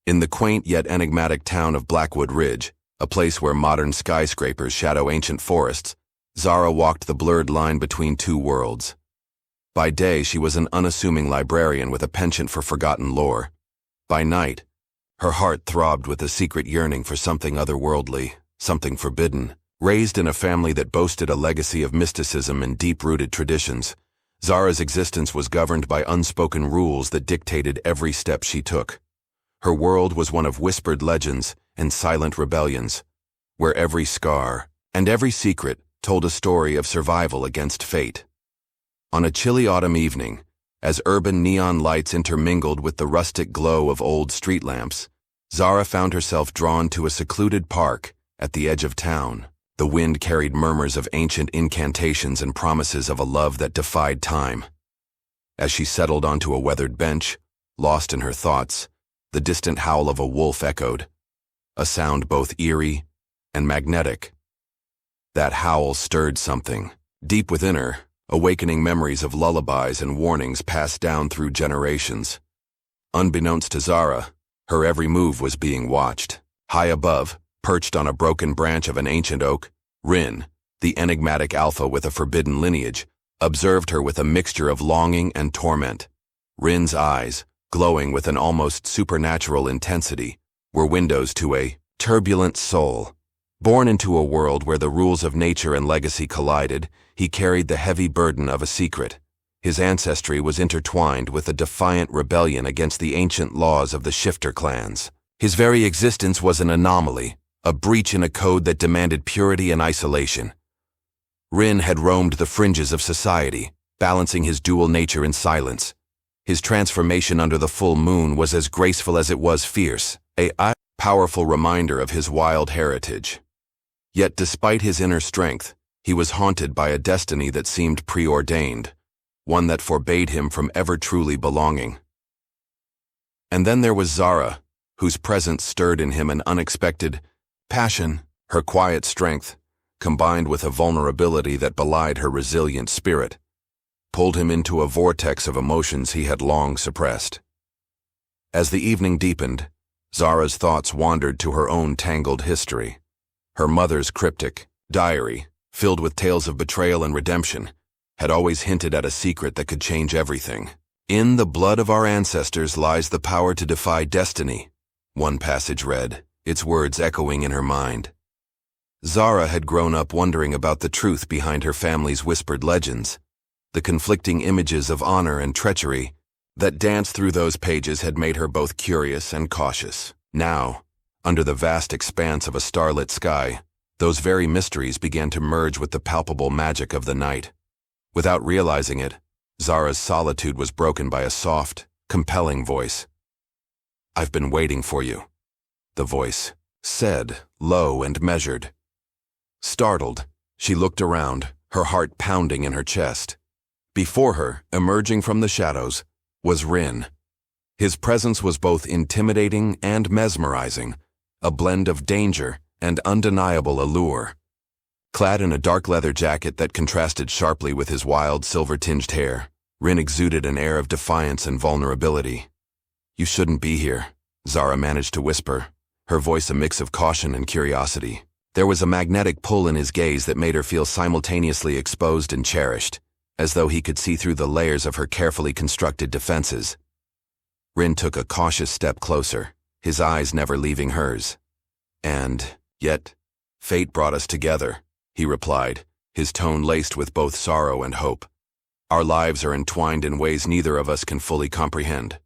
In the quaint yet enigmatic town of Blackwood Ridge, a place where modern skyscrapers shadow ancient forests, Zara walked the blurred line between two worlds. By day, she was an unassuming librarian with a penchant for forgotten lore. By night, her heart throbbed with a secret yearning for something otherworldly, something forbidden. Raised in a family that boasted a legacy of mysticism and deep-rooted traditions, Zara's existence was governed by unspoken rules that dictated every step she took. Her world was one of whispered legends and silent rebellions, where every scar and every secret told a story of survival against fate. On a chilly autumn evening, as urban neon lights intermingled with the rustic glow of old street lamps, Zara found herself drawn to a secluded park at the edge of town. The wind carried murmurs of ancient incantations and promises of a love that defied time. As she settled onto a weathered bench, lost in her thoughts, the distant howl of a wolf echoed, a sound both eerie and magnetic. That howl stirred something deep within her, awakening memories of lullabies and warnings passed down through generations. Unbeknownst to Zara, her every move was being watched. High above, perched on a broken branch of an ancient oak, Rin, the enigmatic alpha with a forbidden lineage, observed her with a mixture of longing and torment. Rin's eyes, glowing with an almost supernatural intensity, were windows to a turbulent soul. Born into a world where the rules of nature and legacy collided, he carried the heavy burden of a secret. His ancestry was intertwined with a defiant rebellion against the ancient laws of the shifter clans. His very existence was an anomaly, a breach in a code that demanded purity and isolation. Rin had roamed the fringes of society, balancing his dual nature in silence. His transformation under the full moon was as graceful as it was fierce, a powerful reminder of his wild heritage. Yet despite his inner strength, he was haunted by a destiny that seemed preordained, one that forbade him from ever truly belonging. And then there was Zara, whose presence stirred in him an unexpected passion. Her quiet strength, combined with a vulnerability that belied her resilient spirit, pulled him into a vortex of emotions he had long suppressed. As the evening deepened, Zara's thoughts wandered to her own tangled history. Her mother's cryptic diary, filled with tales of betrayal and redemption, had always hinted at a secret that could change everything. "In the blood of our ancestors lies the power to defy destiny," one passage read, its words echoing in her mind. Zara had grown up wondering about the truth behind her family's whispered legends. The conflicting images of honor and treachery that danced through those pages had made her both curious and cautious. Now, under the vast expanse of a starlit sky, those very mysteries began to merge with the palpable magic of the night. Without realizing it, Zara's solitude was broken by a soft, compelling voice. "I've been waiting for you," the voice said, low and measured. Startled, she looked around, her heart pounding in her chest. Before her, emerging from the shadows, was Rin. His presence was both intimidating and mesmerizing, a blend of danger and undeniable allure. Clad in a dark leather jacket that contrasted sharply with his wild, silver-tinged hair, Rin exuded an air of defiance and vulnerability. "You shouldn't be here," Zara managed to whisper, her voice a mix of caution and curiosity. There was a magnetic pull in his gaze that made her feel simultaneously exposed and cherished, as though he could see through the layers of her carefully constructed defenses. Rin took a cautious step closer, his eyes never leaving hers. "And yet, fate brought us together," he replied, his tone laced with both sorrow and hope. "Our lives are entwined in ways neither of us can fully comprehend."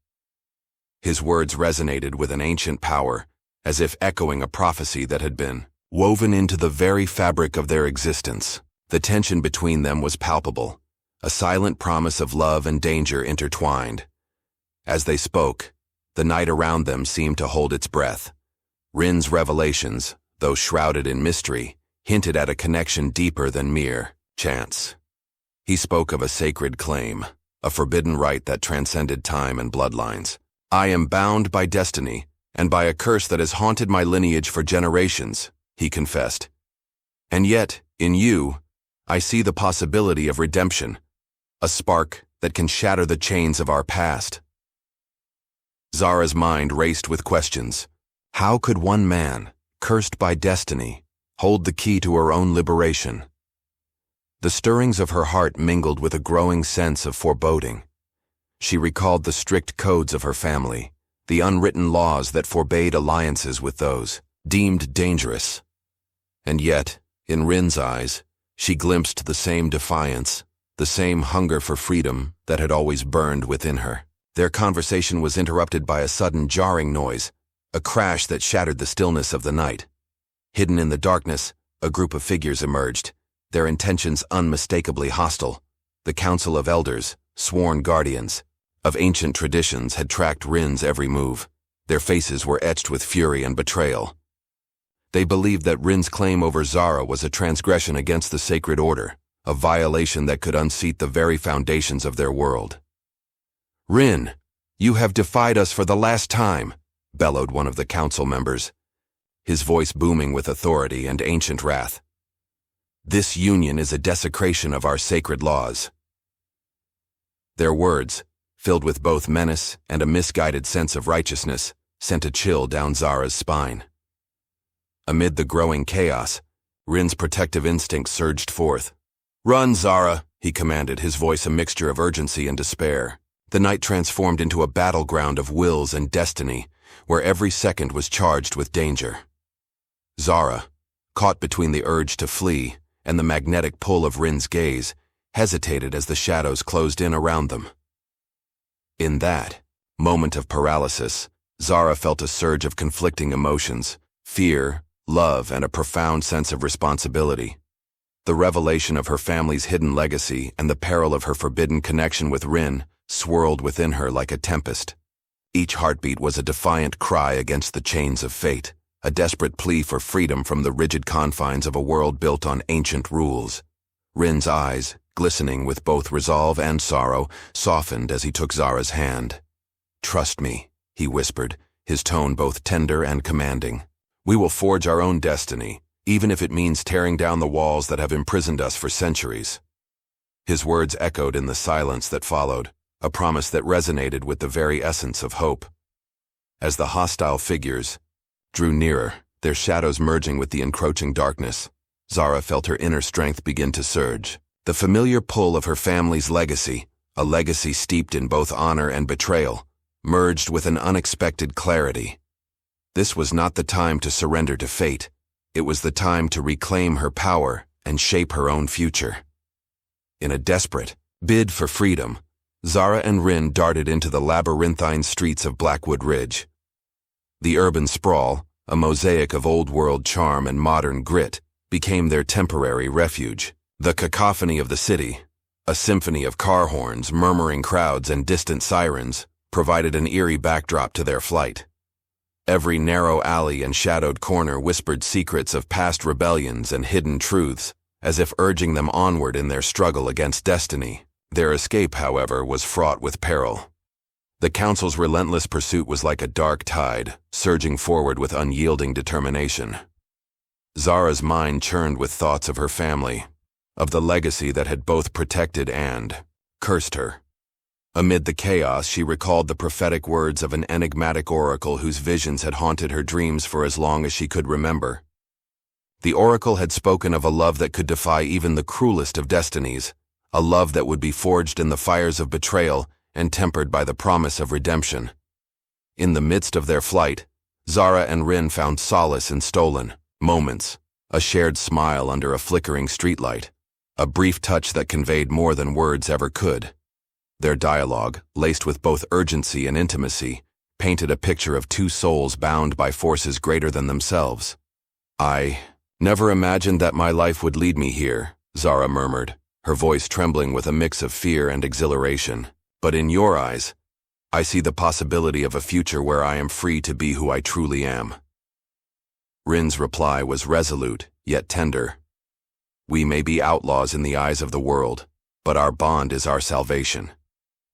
His words resonated with an ancient power, as if echoing a prophecy that had been woven into the very fabric of their existence. The tension between them was palpable, a silent promise of love and danger intertwined. As they spoke, the night around them seemed to hold its breath. Rin's revelations, though shrouded in mystery, hinted at a connection deeper than mere chance. He spoke of a sacred claim, a forbidden right that transcended time and bloodlines. "I am bound by destiny, and by a curse that has haunted my lineage for generations," he confessed. "And yet, in you, I see the possibility of redemption, a spark that can shatter the chains of our past." Zara's mind raced with questions. How could one man, cursed by destiny, hold the key to her own liberation? The stirrings of her heart mingled with a growing sense of foreboding. She recalled the strict codes of her family, the unwritten laws that forbade alliances with those deemed dangerous. And yet, in Rin's eyes, she glimpsed the same defiance, the same hunger for freedom that had always burned within her. Their conversation was interrupted by a sudden jarring noise, a crash that shattered the stillness of the night. Hidden in the darkness, a group of figures emerged, their intentions unmistakably hostile. The Council of Elders, sworn guardians of ancient traditions, had tracked Rin's every move. Their faces were etched with fury and betrayal. They believed that Rin's claim over Zara was a transgression against the sacred order, a violation that could unseat the very foundations of their world. "Rin, you have defied us for the last time," bellowed one of the council members, his voice booming with authority and ancient wrath. "This union is a desecration of our sacred laws." Their words, filled with both menace and a misguided sense of righteousness, sent a chill down Zara's spine. Amid the growing chaos, Rin's protective instinct surged forth. "Run, Zara," he commanded, his voice a mixture of urgency and despair. The night transformed into a battleground of wills and destiny, where every second was charged with danger. Zara, caught between the urge to flee and the magnetic pull of Rin's gaze, hesitated as the shadows closed in around them. In that moment of paralysis, Zara felt a surge of conflicting emotions: fear, love, and a profound sense of responsibility. The revelation of her family's hidden legacy and the peril of her forbidden connection with Rin swirled within her like a tempest. Each heartbeat was a defiant cry against the chains of fate, a desperate plea for freedom from the rigid confines of a world built on ancient rules. Rin's eyes, glistening with both resolve and sorrow, softened as he took Zara's hand. "Trust me," he whispered, his tone both tender and commanding. "We will forge our own destiny, even if it means tearing down the walls that have imprisoned us for centuries." His words echoed in the silence that followed, a promise that resonated with the very essence of hope. As the hostile figures drew nearer, their shadows merging with the encroaching darkness, Zara felt her inner strength begin to surge. The familiar pull of her family's legacy, a legacy steeped in both honor and betrayal, merged with an unexpected clarity. This was not the time to surrender to fate. It was the time to reclaim her power and shape her own future. In a desperate bid for freedom, Zara and Rin darted into the labyrinthine streets of Blackwood Ridge. The urban sprawl, a mosaic of old-world charm and modern grit, became their temporary refuge. The cacophony of the city, a symphony of car horns, murmuring crowds, and distant sirens, provided an eerie backdrop to their flight. Every narrow alley and shadowed corner whispered secrets of past rebellions and hidden truths, as if urging them onward in their struggle against destiny. Their escape, however, was fraught with peril. The Council's relentless pursuit was like a dark tide, surging forward with unyielding determination. Zara's mind churned with thoughts of her family, of the legacy that had both protected and cursed her. Amid the chaos, she recalled the prophetic words of an enigmatic oracle whose visions had haunted her dreams for as long as she could remember. The oracle had spoken of a love that could defy even the cruelest of destinies, a love that would be forged in the fires of betrayal and tempered by the promise of redemption. In the midst of their flight, Zara and Rin found solace in stolen moments, a shared smile under a flickering streetlight, a brief touch that conveyed more than words ever could. Their dialogue, laced with both urgency and intimacy, painted a picture of two souls bound by forces greater than themselves. "I never imagined that my life would lead me here," Zara murmured, her voice trembling with a mix of fear and exhilaration. "But in your eyes, I see the possibility of a future where I am free to be who I truly am." Rin's reply was resolute, yet tender. "We may be outlaws in the eyes of the world, but our bond is our salvation.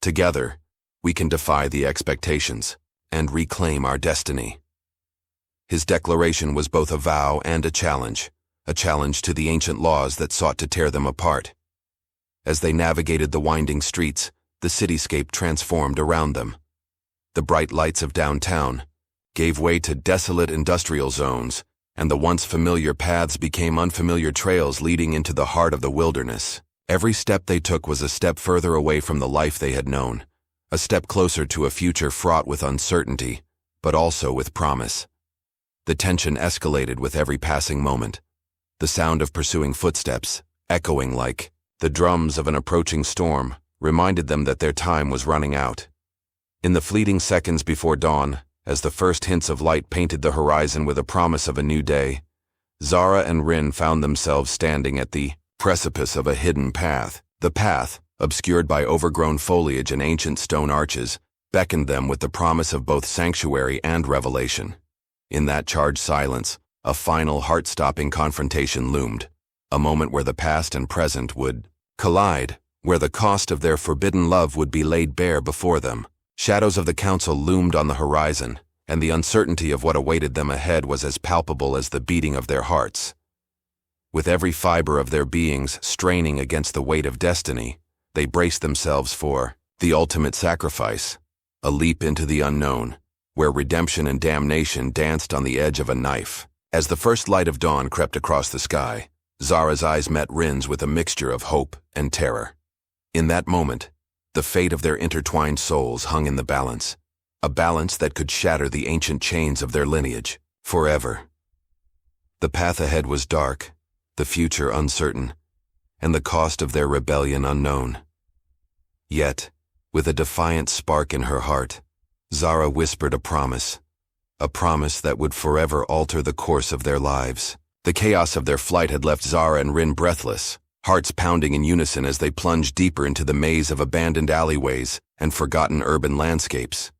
Together, we can defy the expectations and reclaim our destiny." His declaration was both a vow and a challenge to the ancient laws that sought to tear them apart. As they navigated the winding streets, the cityscape transformed around them. the bright lights of downtown, gave way to desolate industrial zones, and the once familiar paths became unfamiliar trails leading into the heart of the wilderness. Every step they took was a step further away from the life they had known, a step closer to a future fraught with uncertainty, but also with promise. The tension escalated with every passing moment, the sound of pursuing footsteps, echoing like the drums of an approaching storm, reminded them that their time was running out. In the fleeting seconds before dawn, as the first hints of light painted the horizon with a promise of a new day, Zara and Rin found themselves standing at the precipice of a hidden path. The path, obscured by overgrown foliage and ancient stone arches, beckoned them with the promise of both sanctuary and revelation. In that charged silence, a final heart-stopping confrontation loomed, a moment where the past and present would collide, where the cost of their forbidden love would be laid bare before them. Shadows of the council loomed on the horizon, and the uncertainty of what awaited them ahead was as palpable as the beating of their hearts. With every fiber of their beings straining against the weight of destiny, they braced themselves for the ultimate sacrifice, a leap into the unknown, where redemption and damnation danced on the edge of a knife. As the first light of dawn crept across the sky, Zara's eyes met Rin's with a mixture of hope and terror. In that moment, the fate of their intertwined souls hung in the balance, a balance that could shatter the ancient chains of their lineage forever. The path ahead was dark, the future uncertain, and the cost of their rebellion unknown. Yet, with a defiant spark in her heart, Zara whispered a promise that would forever alter the course of their lives. The chaos of their flight had left Zara and Rin breathless, hearts pounding in unison as they plunged deeper into the maze of abandoned alleyways and forgotten urban landscapes.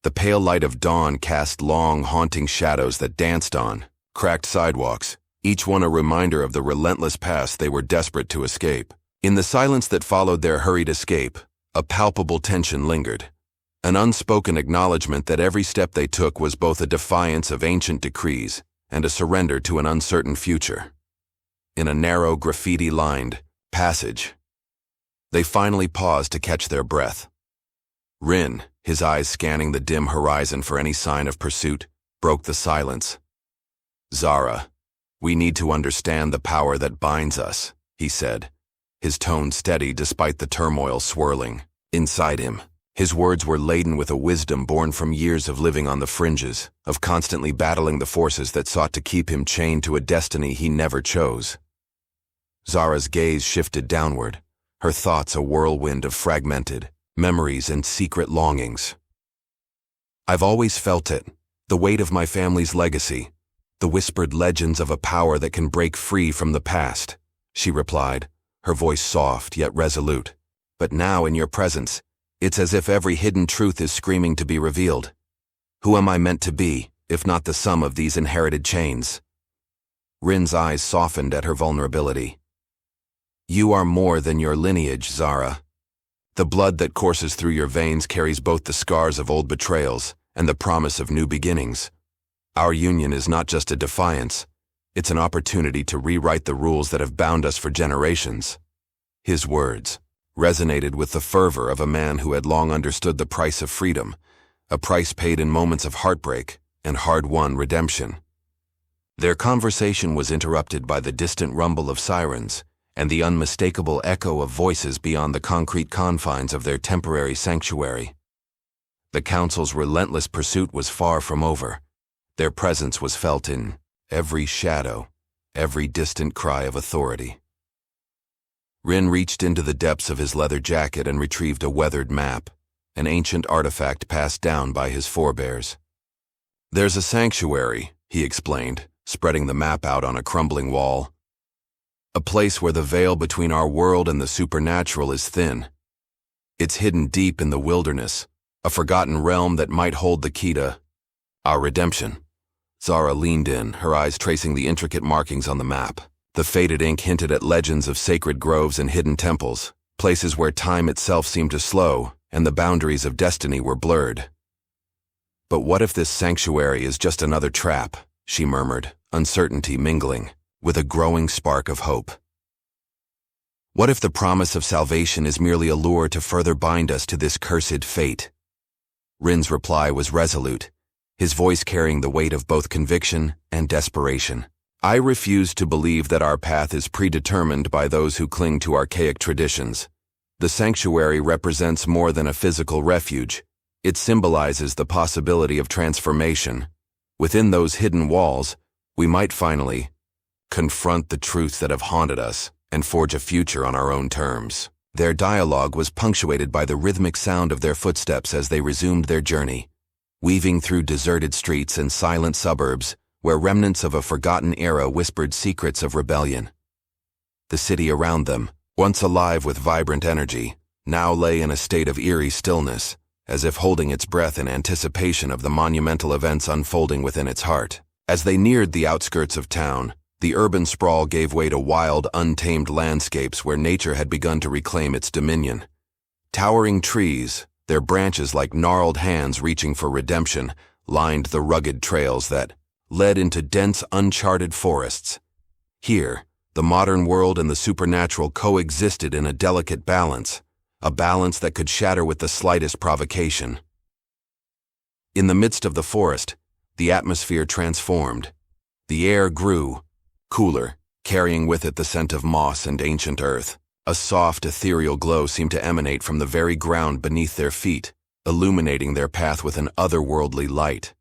The pale light of dawn cast long, haunting shadows that danced on cracked sidewalks, each one a reminder of the relentless past they were desperate to escape. In the silence that followed their hurried escape, a palpable tension lingered, an unspoken acknowledgement that every step they took was both a defiance of ancient decrees and a surrender to an uncertain future. In a narrow, graffiti-lined passage, they finally paused to catch their breath. Rin, his eyes scanning the dim horizon for any sign of pursuit, broke the silence. "Zara, we need to understand the power that binds us," he said, his tone steady despite the turmoil swirling inside him. His words were laden with a wisdom born from years of living on the fringes, of constantly battling the forces that sought to keep him chained to a destiny he never chose. Zara's gaze shifted downward, her thoughts a whirlwind of fragmented memories and secret longings. "I've always felt it, the weight of my family's legacy, the whispered legends of a power that can break free from the past," she replied, her voice soft yet resolute. "But now in your presence, it's as if every hidden truth is screaming to be revealed. Who am I meant to be, if not the sum of these inherited chains?" Rin's eyes softened at her vulnerability. "You are more than your lineage, Zara. The blood that courses through your veins carries both the scars of old betrayals and the promise of new beginnings. Our union is not just a defiance, it's an opportunity to rewrite the rules that have bound us for generations." His words resonated with the fervor of a man who had long understood the price of freedom, a price paid in moments of heartbreak and hard-won redemption. Their conversation was interrupted by the distant rumble of sirens and the unmistakable echo of voices beyond the concrete confines of their temporary sanctuary. The council's relentless pursuit was far from over. Their presence was felt in every shadow, every distant cry of authority. Rin reached into the depths of his leather jacket and retrieved a weathered map, an ancient artifact passed down by his forebears. "There's a sanctuary," he explained, spreading the map out on a crumbling wall. "A place where the veil between our world and the supernatural is thin. It's hidden deep in the wilderness, a forgotten realm that might hold the key to our redemption." Zara leaned in, her eyes tracing the intricate markings on the map. The faded ink hinted at legends of sacred groves and hidden temples, places where time itself seemed to slow and the boundaries of destiny were blurred. "But what if this sanctuary is just another trap?" she murmured, uncertainty mingling with a growing spark of hope. "What if the promise of salvation is merely a lure to further bind us to this cursed fate?" Rin's reply was resolute, his voice carrying the weight of both conviction and desperation. I refuse to believe that our path is predetermined by those who cling to archaic traditions. The sanctuary represents more than a physical refuge. It symbolizes the possibility of transformation. Within those hidden walls, we might finally confront the truths that have haunted us and forge a future on our own terms. Their dialogue was punctuated by the rhythmic sound of their footsteps as they resumed their journey, weaving through deserted streets and silent suburbs where remnants of a forgotten era whispered secrets of rebellion. The city around them, once alive with vibrant energy, now lay in a state of eerie stillness, as if holding its breath in anticipation of the monumental events unfolding within its heart. As they neared the outskirts of town, the urban sprawl gave way to wild, untamed landscapes where nature had begun to reclaim its dominion. Towering trees, their branches like gnarled hands reaching for redemption, lined the rugged trails that led into dense, uncharted forests. Here, the modern world and the supernatural coexisted in a delicate balance, a balance that could shatter with the slightest provocation. In the midst of the forest, the atmosphere transformed. The air grew, cooler, carrying with it the scent of moss and ancient earth. A soft, ethereal glow seemed to emanate from the very ground beneath their feet, illuminating their path with an otherworldly light.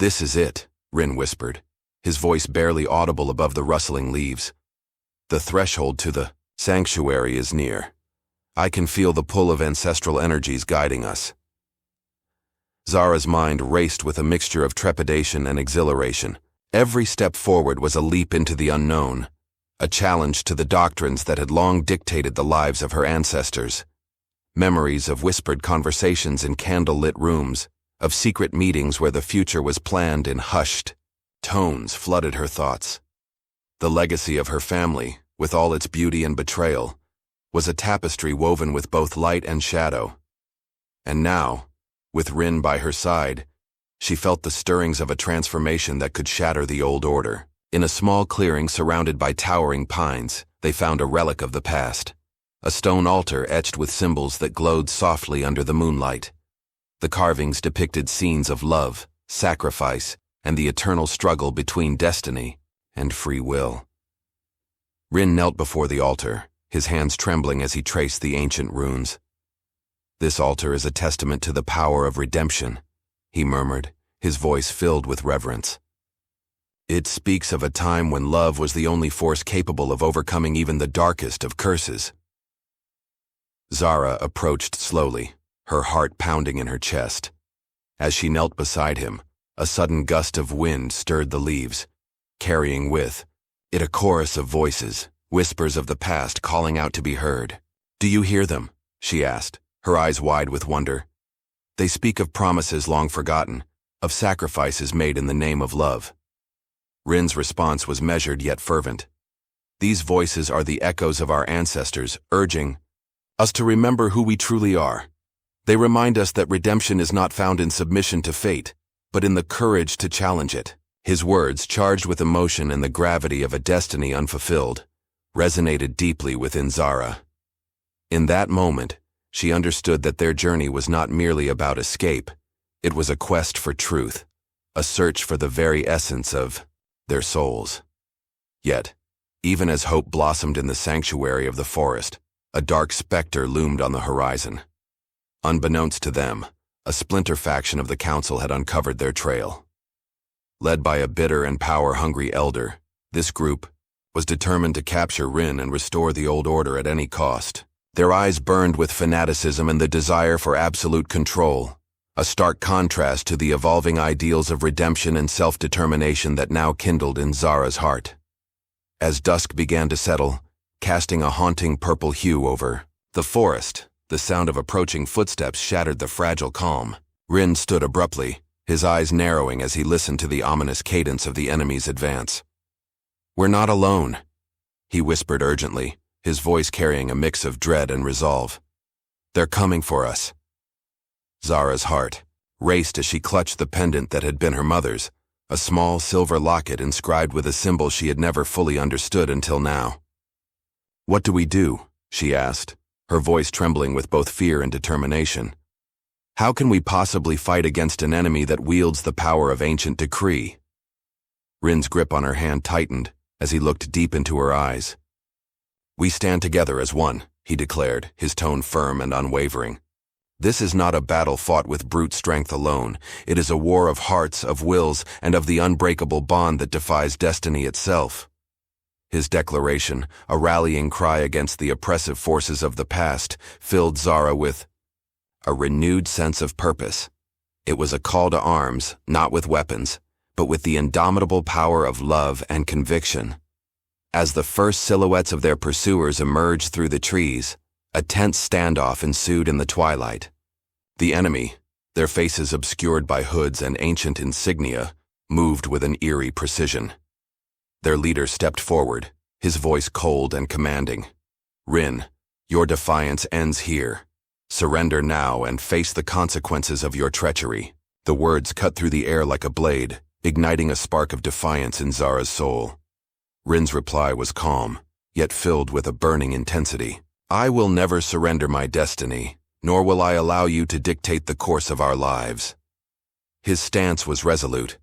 "This is it," Rin whispered, his voice barely audible above the rustling leaves. "The threshold to the sanctuary is near. I can feel the pull of ancestral energies guiding us." Zara's mind raced with a mixture of trepidation and exhilaration. Every step forward was a leap into the unknown, a challenge to the doctrines that had long dictated the lives of her ancestors. Memories of whispered conversations in candle-lit rooms, of secret meetings where the future was planned in hushed tones, flooded her thoughts. The legacy of her family, with all its beauty and betrayal, was a tapestry woven with both light and shadow. And now, with Rin by her side, she felt the stirrings of a transformation that could shatter the old order. In a small clearing surrounded by towering pines, they found a relic of the past, a stone altar etched with symbols that glowed softly under the moonlight. The carvings depicted scenes of love, sacrifice, and the eternal struggle between destiny and free will. Rin knelt before the altar, his hands trembling as he traced the ancient runes. "This altar is a testament to the power of redemption," he murmured, his voice filled with reverence. "It speaks of a time when love was the only force capable of overcoming even the darkest of curses." Zara approached slowly, her heart pounding in her chest. As she knelt beside him, a sudden gust of wind stirred the leaves, carrying with it a chorus of voices, whispers of the past calling out to be heard. "Do you hear them?" she asked, her eyes wide with wonder. "They speak of promises long forgotten, of sacrifices made in the name of love." Rin's response was measured yet fervent. "These voices are the echoes of our ancestors, urging us to remember who we truly are. They remind us that redemption is not found in submission to fate, but in the courage to challenge it." His words, charged with emotion and the gravity of a destiny unfulfilled, resonated deeply within Zara. In that moment, she understood that their journey was not merely about escape. It was a quest for truth, a search for the very essence of their souls. Yet, even as hope blossomed in the sanctuary of the forest, a dark specter loomed on the horizon. Unbeknownst to them, a splinter faction of the council had uncovered their trail. Led by a bitter and power-hungry elder, this group was determined to capture Rin and restore the old order at any cost. Their eyes burned with fanaticism and the desire for absolute control, a stark contrast to the evolving ideals of redemption and self-determination that now kindled in Zara's heart. As dusk began to settle, casting a haunting purple hue over the forest, the sound of approaching footsteps shattered the fragile calm. Rin stood abruptly, his eyes narrowing as he listened to the ominous cadence of the enemy's advance. "We're not alone," he whispered urgently, his voice carrying a mix of dread and resolve. "They're coming for us." Zara's heart raced as she clutched the pendant that had been her mother's, a small silver locket inscribed with a symbol she had never fully understood until now. "What do we do?" she asked, her voice trembling with both fear and determination. How can we possibly fight against an enemy that wields the power of ancient decree? Rin's grip on her hand tightened as he looked deep into her eyes. We stand together as one, he declared, his tone firm and unwavering. This is not a battle fought with brute strength alone. It is a war of hearts, of wills, and of the unbreakable bond that defies destiny itself. His declaration, a rallying cry against the oppressive forces of the past, filled Zara with a renewed sense of purpose. It was a call to arms, not with weapons, but with the indomitable power of love and conviction. As the first silhouettes of their pursuers emerged through the trees, a tense standoff ensued in the twilight. The enemy, their faces obscured by hoods and ancient insignia, moved with an eerie precision. Their leader stepped forward, his voice cold and commanding. Rin, your defiance ends here. Surrender now and face the consequences of your treachery. The words cut through the air like a blade, igniting a spark of defiance in Zara's soul. Rin's reply was calm, yet filled with a burning intensity. I will never surrender my destiny, nor will I allow you to dictate the course of our lives. His stance was resolute,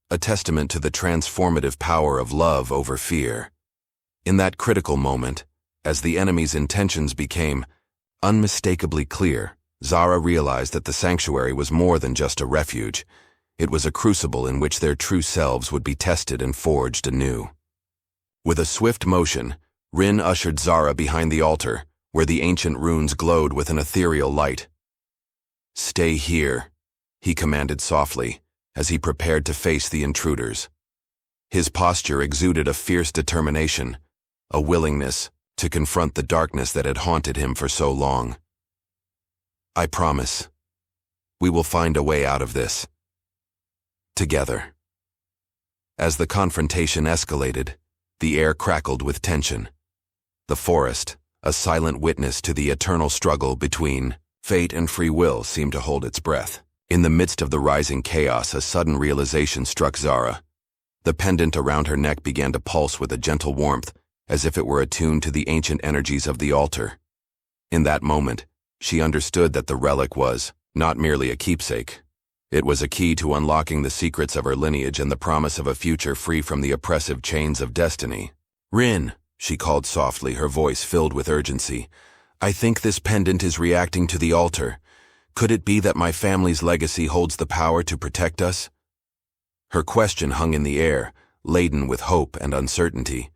a testament to the transformative power of love over fear. In that critical moment, as the enemy's intentions became unmistakably clear, Zara realized that the sanctuary was more than just a refuge. It was a crucible in which their true selves would be tested and forged anew. With a swift motion, Rin ushered Zara behind the altar, where the ancient runes glowed with an ethereal light. Stay here, he commanded softly, as he prepared to face the intruders. His posture exuded a fierce determination, a willingness to confront the darkness that had haunted him for so long. I promise, we will find a way out of this. Together. As the confrontation escalated, the air crackled with tension. The forest, a silent witness to the eternal struggle between fate and free will, seemed to hold its breath. In the midst of the rising chaos, a sudden realization struck Zara. The pendant around her neck began to pulse with a gentle warmth, as if it were attuned to the ancient energies of the altar. In that moment, she understood that the relic was not merely a keepsake. It was a key to unlocking the secrets of her lineage and the promise of a future free from the oppressive chains of destiny. Rin, she called softly, her voice filled with urgency. I think this pendant is reacting to the altar. Could it be that my family's legacy holds the power to protect us? Her question hung in the air, laden with hope and uncertainty.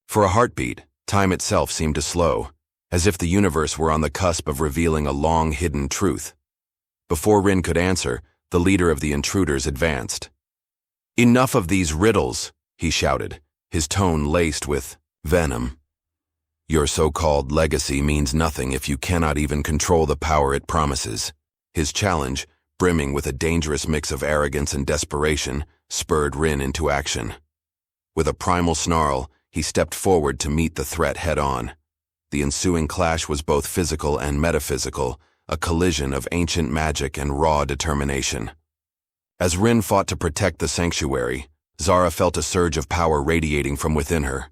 For a heartbeat, time itself seemed to slow, as if the universe were on the cusp of revealing a long-hidden truth. Before Rin could answer, the leader of the intruders advanced. Enough of these riddles, he shouted, his tone laced with venom. Your so-called legacy means nothing if you cannot even control the power it promises. His challenge, brimming with a dangerous mix of arrogance and desperation, spurred Rin into action. With a primal snarl, he stepped forward to meet the threat head-on. The ensuing clash was both physical and metaphysical, a collision of ancient magic and raw determination. As Rin fought to protect the sanctuary, Zara felt a surge of power radiating from within her.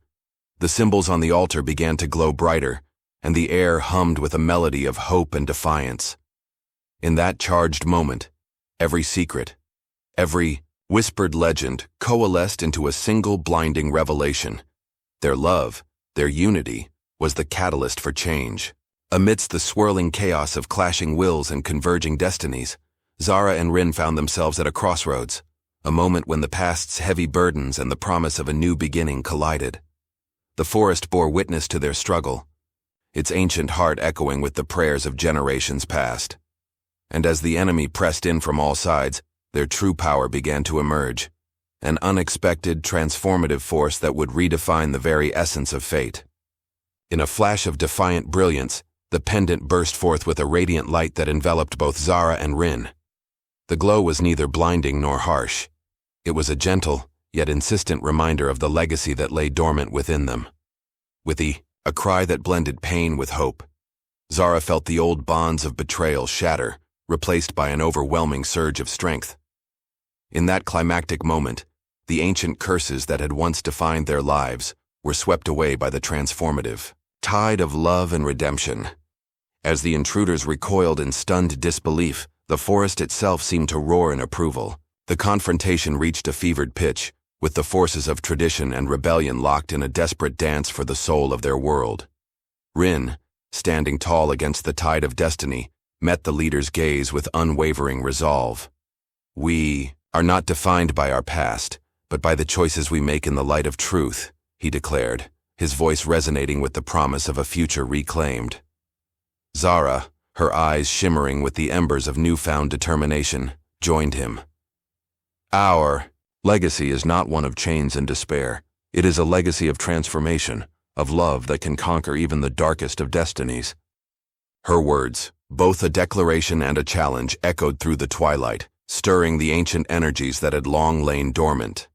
The symbols on the altar began to glow brighter, and the air hummed with a melody of hope and defiance. In that charged moment, every secret, every whispered legend coalesced into a single blinding revelation. Their love, their unity, was the catalyst for change. Amidst the swirling chaos of clashing wills and converging destinies, Zara and Rin found themselves at a crossroads, a moment when the past's heavy burdens and the promise of a new beginning collided. The forest bore witness to their struggle, its ancient heart echoing with the prayers of generations past. And as the enemy pressed in from all sides, their true power began to emerge, an unexpected, transformative force that would redefine the very essence of fate. In a flash of defiant brilliance, the pendant burst forth with a radiant light that enveloped both Zara and Rin. The glow was neither blinding nor harsh. It was a gentle, yet insistent reminder of the legacy that lay dormant within them. With a cry that blended pain with hope, Zara felt the old bonds of betrayal shatter, replaced by an overwhelming surge of strength. In that climactic moment, the ancient curses that had once defined their lives were swept away by the transformative tide of love and redemption. As the intruders recoiled in stunned disbelief, The forest itself seemed to roar in approval. The confrontation reached a fevered pitch, with the forces of tradition and rebellion locked in a desperate dance for the soul of their world. Rin, standing tall against the tide of destiny, met the leader's gaze with unwavering resolve. "We are not defined by our past, but by the choices we make in the light of truth," he declared, his voice resonating with the promise of a future reclaimed. Zara, her eyes shimmering with the embers of newfound determination, joined him. "Our legacy is not one of chains and despair. It is a legacy of transformation, of love that can conquer even the darkest of destinies." Her words, both a declaration and a challenge, echoed through the twilight, stirring the ancient energies that had long lain dormant.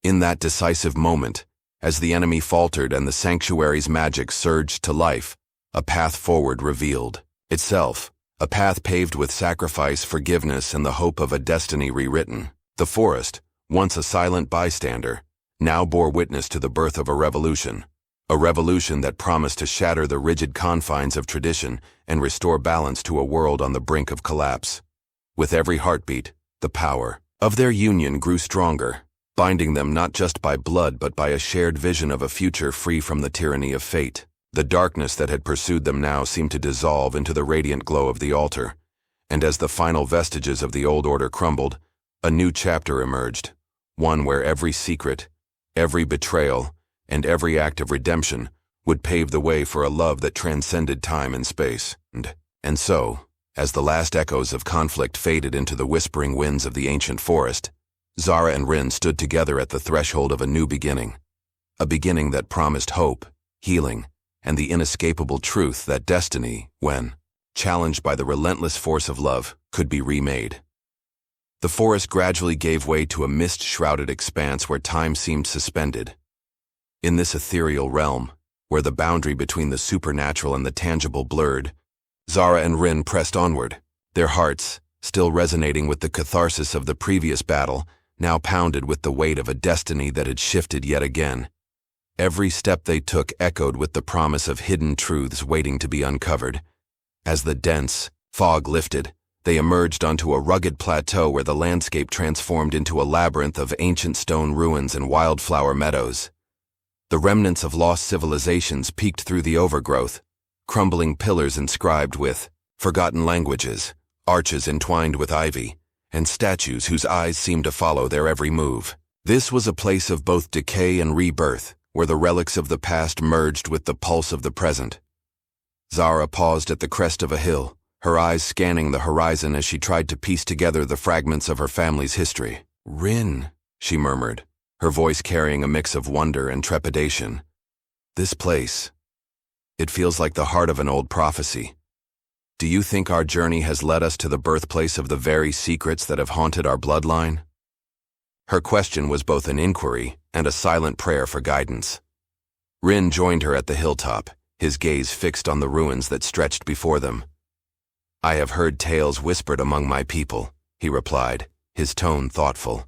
In that decisive moment, as the enemy faltered and the sanctuary's magic surged to life, a path forward revealed itself, a path paved with sacrifice, forgiveness, and the hope of a destiny rewritten. The forest, once a silent bystander, now bore witness to the birth of a revolution that promised to shatter the rigid confines of tradition and restore balance to a world on the brink of collapse. With every heartbeat, the power of their union grew stronger, binding them not just by blood but by a shared vision of a future free from the tyranny of fate. The darkness that had pursued them now seemed to dissolve into the radiant glow of the altar, and as the final vestiges of the old order crumbled, a new chapter emerged, one where every secret, every betrayal, and every act of redemption would pave the way for a love that transcended time and space. And so, as the last echoes of conflict faded into the whispering winds of the ancient forest, Zara and Rin stood together at the threshold of a new beginning, a beginning that promised hope, healing, and the inescapable truth that destiny, when challenged by the relentless force of love, could be remade. The forest gradually gave way to a mist-shrouded expanse where time seemed suspended. In this ethereal realm, where the boundary between the supernatural and the tangible blurred, Zara and Rin pressed onward, their hearts, still resonating with the catharsis of the previous battle, now pounded with the weight of a destiny that had shifted yet again. Every step they took echoed with the promise of hidden truths waiting to be uncovered. As the dense fog lifted, they emerged onto a rugged plateau where the landscape transformed into a labyrinth of ancient stone ruins and wildflower meadows. The remnants of lost civilizations peeked through the overgrowth, crumbling pillars inscribed with forgotten languages, arches entwined with ivy, and statues whose eyes seemed to follow their every move. This was a place of both decay and rebirth, where the relics of the past merged with the pulse of the present. Zara paused at the crest of a hill, her eyes scanning the horizon as she tried to piece together the fragments of her family's history. "Rin," she murmured, her voice carrying a mix of wonder and trepidation. "This place, it feels like the heart of an old prophecy. Do you think our journey has led us to the birthplace of the very secrets that have haunted our bloodline?" Her question was both an inquiry and a silent prayer for guidance. Rin joined her at the hilltop, his gaze fixed on the ruins that stretched before them. "I have heard tales whispered among my people," he replied, his tone thoughtful.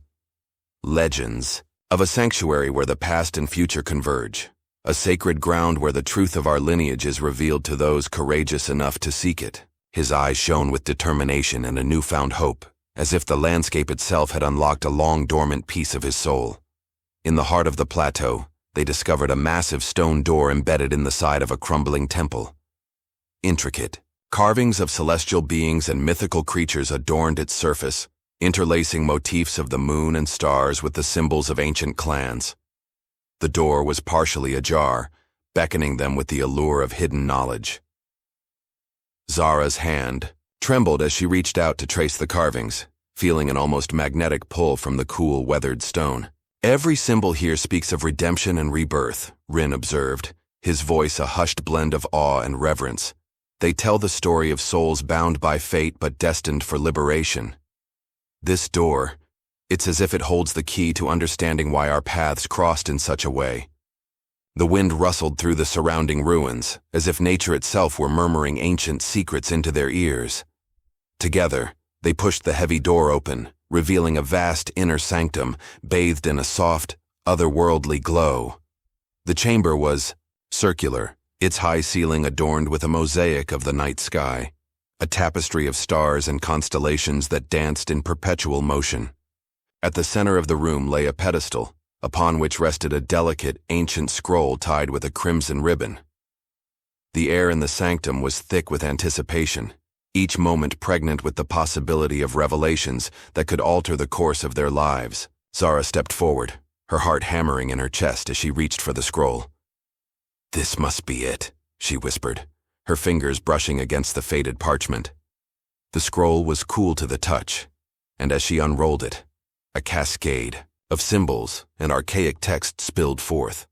"Legends of a sanctuary where the past and future converge, a sacred ground where the truth of our lineage is revealed to those courageous enough to seek it." His eyes shone with determination and a newfound hope, as if the landscape itself had unlocked a long-dormant piece of his soul. In the heart of the plateau, they discovered a massive stone door embedded in the side of a crumbling temple. Intricate carvings of celestial beings and mythical creatures adorned its surface, interlacing motifs of the moon and stars with the symbols of ancient clans. The door was partially ajar, beckoning them with the allure of hidden knowledge. Zara's hand trembled as she reached out to trace the carvings, feeling an almost magnetic pull from the cool, weathered stone. "Every symbol here speaks of redemption and rebirth," Rin observed, his voice a hushed blend of awe and reverence. "They tell the story of souls bound by fate but destined for liberation. This door, it's as if it holds the key to understanding why our paths crossed in such a way." The wind rustled through the surrounding ruins, as if nature itself were murmuring ancient secrets into their ears. Together, they pushed the heavy door open, revealing a vast inner sanctum bathed in a soft, otherworldly glow. The chamber was circular, its high ceiling adorned with a mosaic of the night sky. a tapestry of stars and constellations that danced in perpetual motion. At the center of the room lay a pedestal, upon which rested a delicate, ancient scroll tied with a crimson ribbon. The air in the sanctum was thick with anticipation, each moment pregnant with the possibility of revelations that could alter the course of their lives. Zara stepped forward, her heart hammering in her chest as she reached for the scroll. "This must be it," she whispered, her fingers brushing against the faded parchment. The scroll was cool to the touch, and as she unrolled it, a cascade of symbols and archaic text spilled forth.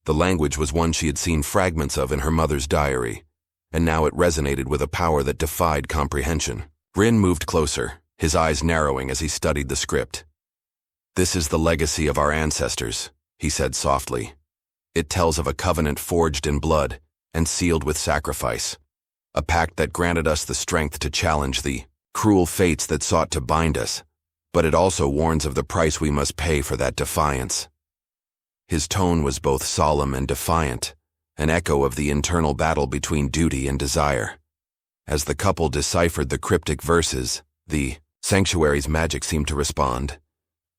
The language was one she had seen fragments of in her mother's diary, and now it resonated with a power that defied comprehension. Rin moved closer, his eyes narrowing as he studied the script. "This is the legacy of our ancestors," he said softly. "It tells of a covenant forged in blood and sealed with sacrifice, a pact that granted us the strength to challenge the cruel fates that sought to bind us, but it also warns of the price we must pay for that defiance." His tone was both solemn and defiant, an echo of the internal battle between duty and desire. As the couple deciphered the cryptic verses, the sanctuary's magic seemed to respond.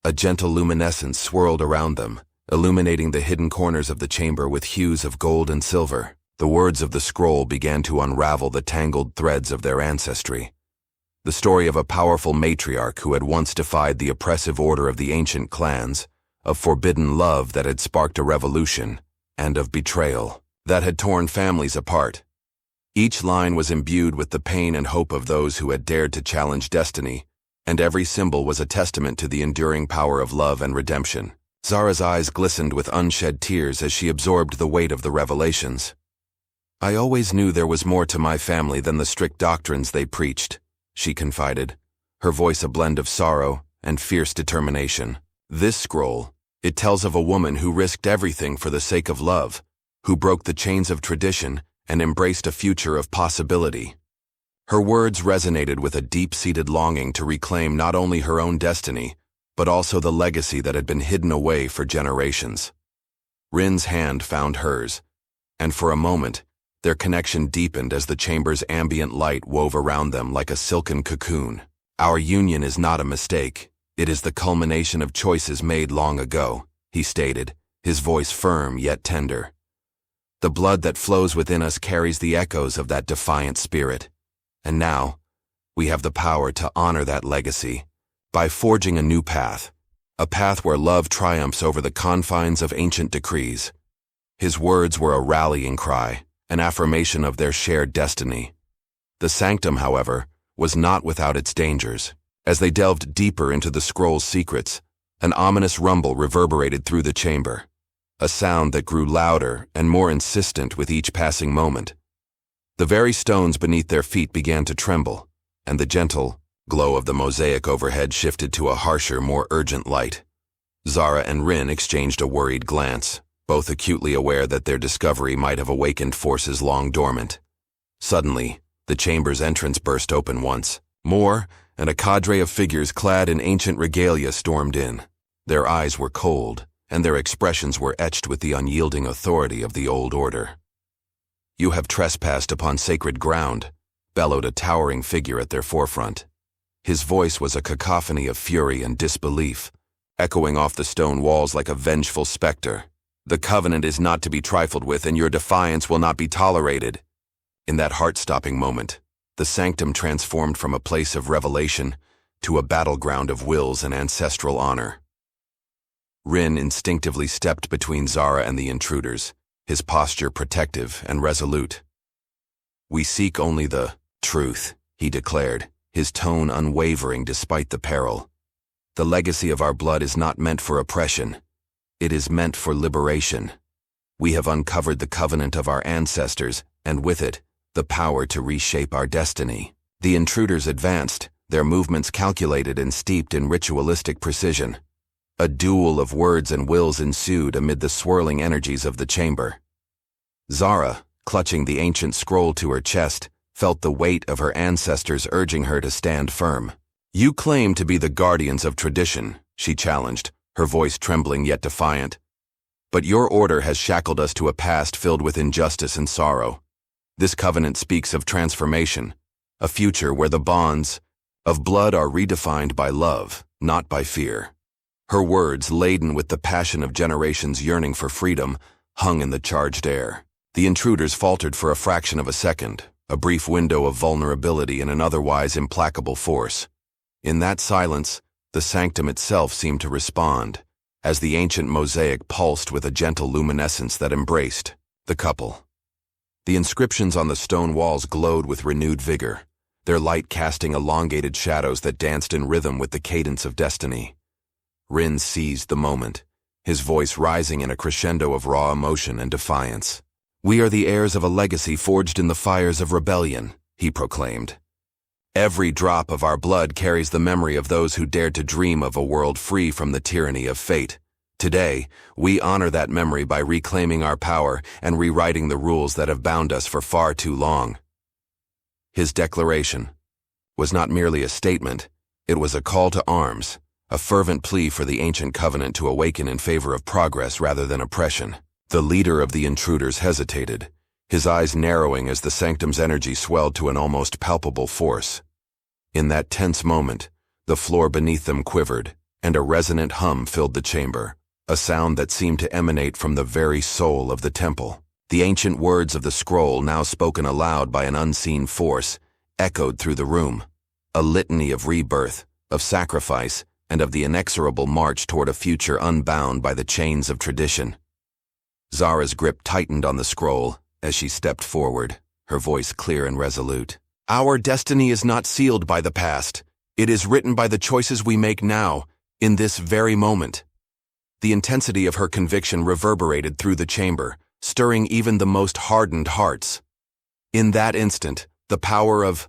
A gentle luminescence swirled around them, illuminating the hidden corners of the chamber with hues of gold and silver. The words of the scroll began to unravel the tangled threads of their ancestry. The story of a powerful matriarch who had once defied the oppressive order of the ancient clans, of forbidden love that had sparked a revolution, and of betrayal that had torn families apart. Each line was imbued with the pain and hope of those who had dared to challenge destiny, and every symbol was a testament to the enduring power of love and redemption. Zara's eyes glistened with unshed tears as she absorbed the weight of the revelations. "I always knew there was more to my family than the strict doctrines they preached," she confided, her voice a blend of sorrow and fierce determination. "This scroll, it tells of a woman who risked everything for the sake of love, who broke the chains of tradition and embraced a future of possibility." Her words resonated with a deep-seated longing to reclaim not only her own destiny, but also the legacy that had been hidden away for generations. Rin's hand found hers, and for a moment, their connection deepened as the chamber's ambient light wove around them like a silken cocoon. "Our union is not a mistake. It is the culmination of choices made long ago," he stated, his voice firm yet tender. "The blood that flows within us carries the echoes of that defiant spirit. And now, we have the power to honor that legacy by forging a new path, a path where love triumphs over the confines of ancient decrees." His words were a rallying cry, an affirmation of their shared destiny. The sanctum, however, was not without its dangers. As they delved deeper into the scroll's secrets, an ominous rumble reverberated through the chamber, a sound that grew louder and more insistent with each passing moment. The very stones beneath their feet began to tremble, and the gentle glow of the mosaic overhead shifted to a harsher, more urgent light. Zara and Rin exchanged a worried glance, both acutely aware that their discovery might have awakened forces long dormant. Suddenly, the chamber's entrance burst open once more, and a cadre of figures clad in ancient regalia stormed in. Their eyes were cold, and their expressions were etched with the unyielding authority of the old order. "You have trespassed upon sacred ground," bellowed a towering figure at their forefront. His voice was a cacophony of fury and disbelief, echoing off the stone walls like a vengeful specter. "The covenant is not to be trifled with, and your defiance will not be tolerated." In that heart-stopping moment, the sanctum transformed from a place of revelation to a battleground of wills and ancestral honor. Rin instinctively stepped between Zara and the intruders, his posture protective and resolute. "We seek only the truth," he declared, his tone unwavering despite the peril. "The legacy of our blood is not meant for oppression. It is meant for liberation. We have uncovered the covenant of our ancestors, and with it, the power to reshape our destiny." The intruders advanced, their movements calculated and steeped in ritualistic precision. A duel of words and wills ensued amid the swirling energies of the chamber. Zara, clutching the ancient scroll to her chest, felt the weight of her ancestors urging her to stand firm. "You claim to be the guardians of tradition," she challenged, her voice trembling yet defiant. "But your order has shackled us to a past filled with injustice and sorrow. This covenant speaks of transformation, a future where the bonds of blood are redefined by love, not by fear. Her words, laden with the passion of generations yearning for freedom, hung in the charged air. The intruders faltered for a fraction of a second, a brief window of vulnerability in an otherwise implacable force. In that silence, the sanctum itself seemed to respond, as the ancient mosaic pulsed with a gentle luminescence that embraced the couple. The inscriptions on the stone walls glowed with renewed vigor, their light casting elongated shadows that danced in rhythm with the cadence of destiny. Rin seized the moment, his voice rising in a crescendo of raw emotion and defiance. "We are the heirs of a legacy forged in the fires of rebellion," he proclaimed. "Every drop of our blood carries the memory of those who dared to dream of a world free from the tyranny of fate. Today, we honor that memory by reclaiming our power and rewriting the rules that have bound us for far too long." His declaration was not merely a statement, it was a call to arms, a fervent plea for the ancient covenant to awaken in favor of progress rather than oppression. The leader of the intruders hesitated, his eyes narrowing as the sanctum's energy swelled to an almost palpable force. In that tense moment, the floor beneath them quivered, and a resonant hum filled the chamber, a sound that seemed to emanate from the very soul of the temple. The ancient words of the scroll, now spoken aloud by an unseen force, echoed through the room, a litany of rebirth, of sacrifice, and of the inexorable march toward a future unbound by the chains of tradition. Zara's grip tightened on the scroll as she stepped forward, her voice clear and resolute. "Our destiny is not sealed by the past. It is written by the choices we make now, in this very moment." The intensity of her conviction reverberated through the chamber, stirring even the most hardened hearts. In that instant, the power of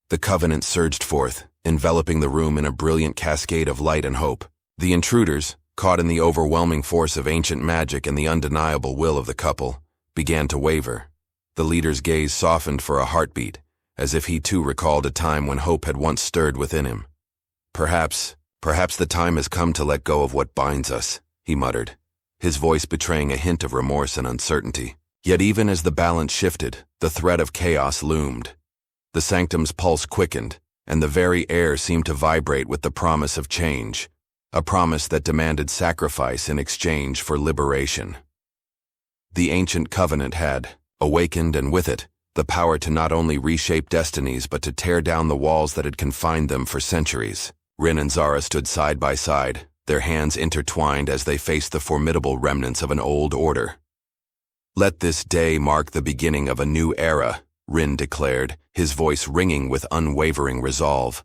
the covenant surged forth, enveloping the room in a brilliant cascade of light and hope. The intruders, caught in the overwhelming force of ancient magic and the undeniable will of the couple, began to waver. The leader's gaze softened for a heartbeat, as if he too recalled a time when hope had once stirred within him. Perhaps the time has come to let go of what binds us," he muttered, his voice betraying a hint of remorse and uncertainty. Yet even as the balance shifted, the threat of chaos loomed. The sanctum's pulse quickened, and the very air seemed to vibrate with the promise of change, a promise that demanded sacrifice in exchange for liberation. The ancient covenant had awakened, and with it, the power to not only reshape destinies but to tear down the walls that had confined them for centuries. Rin and Zara stood side by side, their hands intertwined as they faced the formidable remnants of an old order. "Let this day mark the beginning of a new era," Rin declared, his voice ringing with unwavering resolve.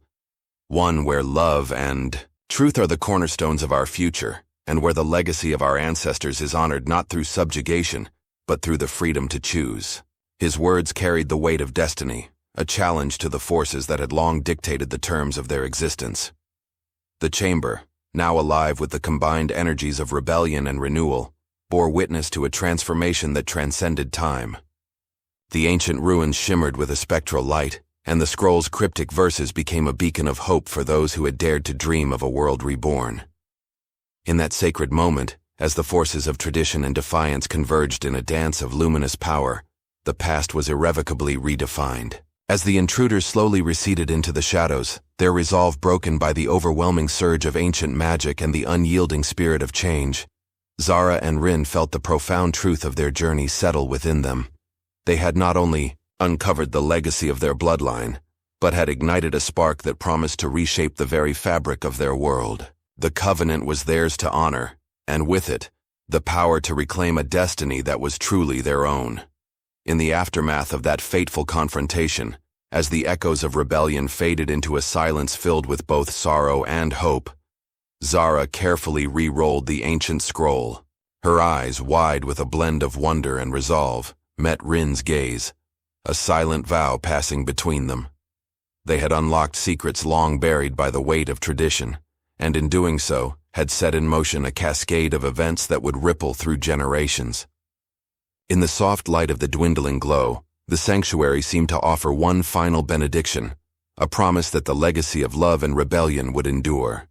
"One where love and truth are the cornerstones of our future, and where the legacy of our ancestors is honored not through subjugation, but through the freedom to choose." His words carried the weight of destiny, a challenge to the forces that had long dictated the terms of their existence. The chamber, now alive with the combined energies of rebellion and renewal, bore witness to a transformation that transcended time. The ancient ruins shimmered with a spectral light, and the scroll's cryptic verses became a beacon of hope for those who had dared to dream of a world reborn. In that sacred moment, as the forces of tradition and defiance converged in a dance of luminous power, the past was irrevocably redefined. As the intruders slowly receded into the shadows, their resolve broken by the overwhelming surge of ancient magic and the unyielding spirit of change, Zara and Rin felt the profound truth of their journey settle within them. They had not only uncovered the legacy of their bloodline, but had ignited a spark that promised to reshape the very fabric of their world. The covenant was theirs to honor, and with it, the power to reclaim a destiny that was truly their own. In the aftermath of that fateful confrontation, as the echoes of rebellion faded into a silence filled with both sorrow and hope, Zara carefully re-rolled the ancient scroll. Her eyes, wide with a blend of wonder and resolve, met Rin's gaze, a silent vow passing between them. They had unlocked secrets long buried by the weight of tradition, and in doing so, had set in motion a cascade of events that would ripple through generations. In the soft light of the dwindling glow, the sanctuary seemed to offer one final benediction, a promise that the legacy of love and rebellion would endure.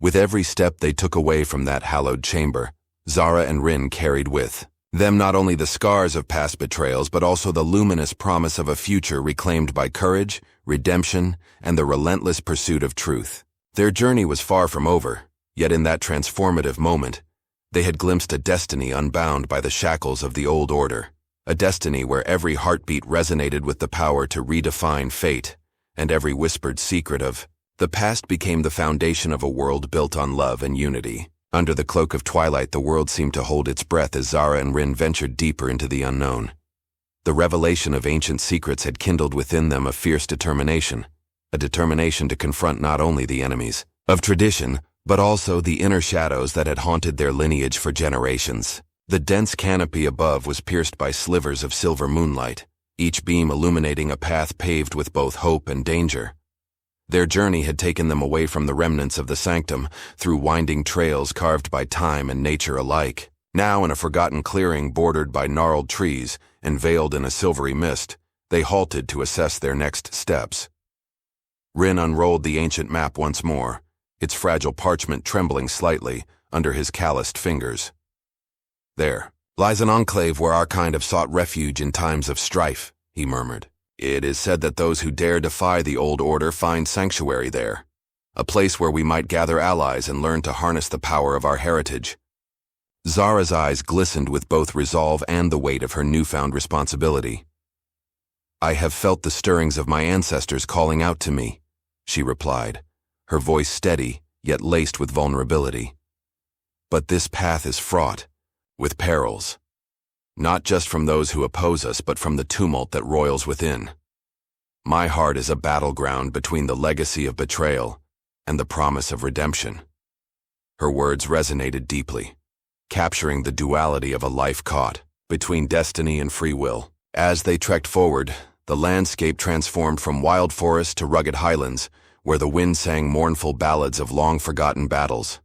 With every step they took away from that hallowed chamber, Zara and Rin carried with Them not only the scars of past betrayals, but also the luminous promise of a future reclaimed by courage, redemption, and the relentless pursuit of truth. Their journey was far from over, yet in that transformative moment, they had glimpsed a destiny unbound by the shackles of the old order, a destiny where every heartbeat resonated with the power to redefine fate, and every whispered secret of the past became the foundation of a world built on love and unity. Under the cloak of twilight, the world seemed to hold its breath as Zara and Rin ventured deeper into the unknown. The revelation of ancient secrets had kindled within them a fierce determination, a determination to confront not only the enemies of tradition, but also the inner shadows that had haunted their lineage for generations. The dense canopy above was pierced by slivers of silver moonlight, each beam illuminating a path paved with both hope and danger. Their journey had taken them away from the remnants of the sanctum, through winding trails carved by time and nature alike. Now, in a forgotten clearing bordered by gnarled trees and veiled in a silvery mist, they halted to assess their next steps. Rin unrolled the ancient map once more, its fragile parchment trembling slightly under his calloused fingers. "There lies an enclave where our kind have sought refuge in times of strife," he murmured. "It is said that those who dare defy the old order find sanctuary there, a place where we might gather allies and learn to harness the power of our heritage." Zara's eyes glistened with both resolve and the weight of her newfound responsibility. "I have felt the stirrings of my ancestors calling out to me," she replied, her voice steady yet laced with vulnerability. "But this path is fraught with perils. Not just from those who oppose us, but from the tumult that roils within. My heart is a battleground between the legacy of betrayal and the promise of redemption." Her words resonated deeply, capturing the duality of a life caught between destiny and free will. As they trekked forward, the landscape transformed from wild forest to rugged highlands, where the wind sang mournful ballads of long-forgotten battles.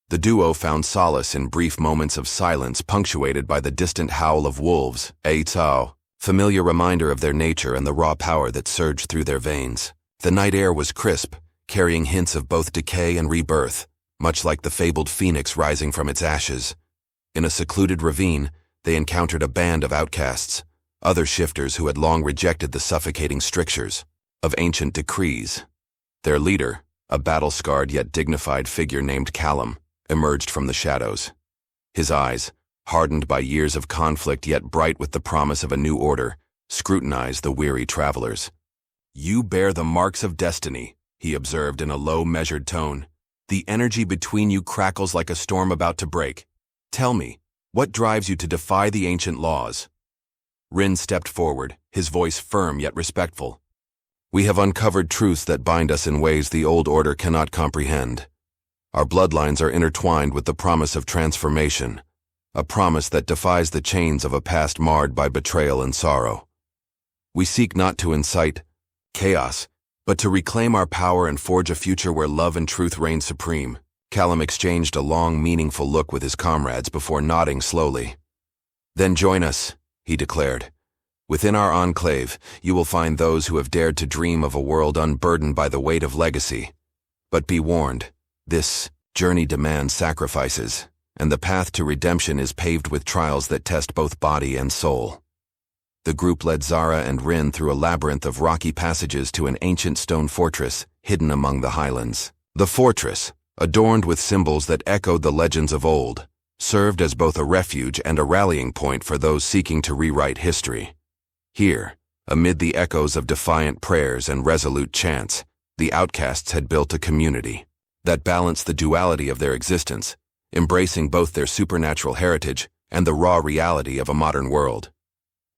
The duo found solace in brief moments of silence punctuated by the distant howl of wolves, a Tao, familiar reminder of their nature and the raw power that surged through their veins. The night air was crisp, carrying hints of both decay and rebirth, much like the fabled phoenix rising from its ashes. In a secluded ravine, they encountered a band of outcasts, other shifters who had long rejected the suffocating strictures of ancient decrees. Their leader, a battle-scarred yet dignified figure named Callum, emerged from the shadows. His eyes, hardened by years of conflict yet bright with the promise of a new order, scrutinized the weary travelers. "You bear the marks of destiny," he observed in a low, measured tone. "The energy between you crackles like a storm about to break. Tell me, what drives you to defy the ancient laws?" Rin stepped forward, his voice firm yet respectful. "We have uncovered truths that bind us in ways the old order cannot comprehend. Our bloodlines are intertwined with the promise of transformation, a promise that defies the chains of a past marred by betrayal and sorrow. We seek not to incite chaos, but to reclaim our power and forge a future where love and truth reign supreme." Callum exchanged a long, meaningful look with his comrades before nodding slowly. "Then join us," he declared. "Within our enclave, you will find those who have dared to dream of a world unburdened by the weight of legacy. But be warned, this journey demands sacrifices, and the path to redemption is paved with trials that test both body and soul." The group led Zara and Rin through a labyrinth of rocky passages to an ancient stone fortress hidden among the highlands. The fortress, adorned with symbols that echoed the legends of old, served as both a refuge and a rallying point for those seeking to rewrite history. Here, amid the echoes of defiant prayers and resolute chants, the outcasts had built a community that balanced the duality of their existence, embracing both their supernatural heritage and the raw reality of a modern world.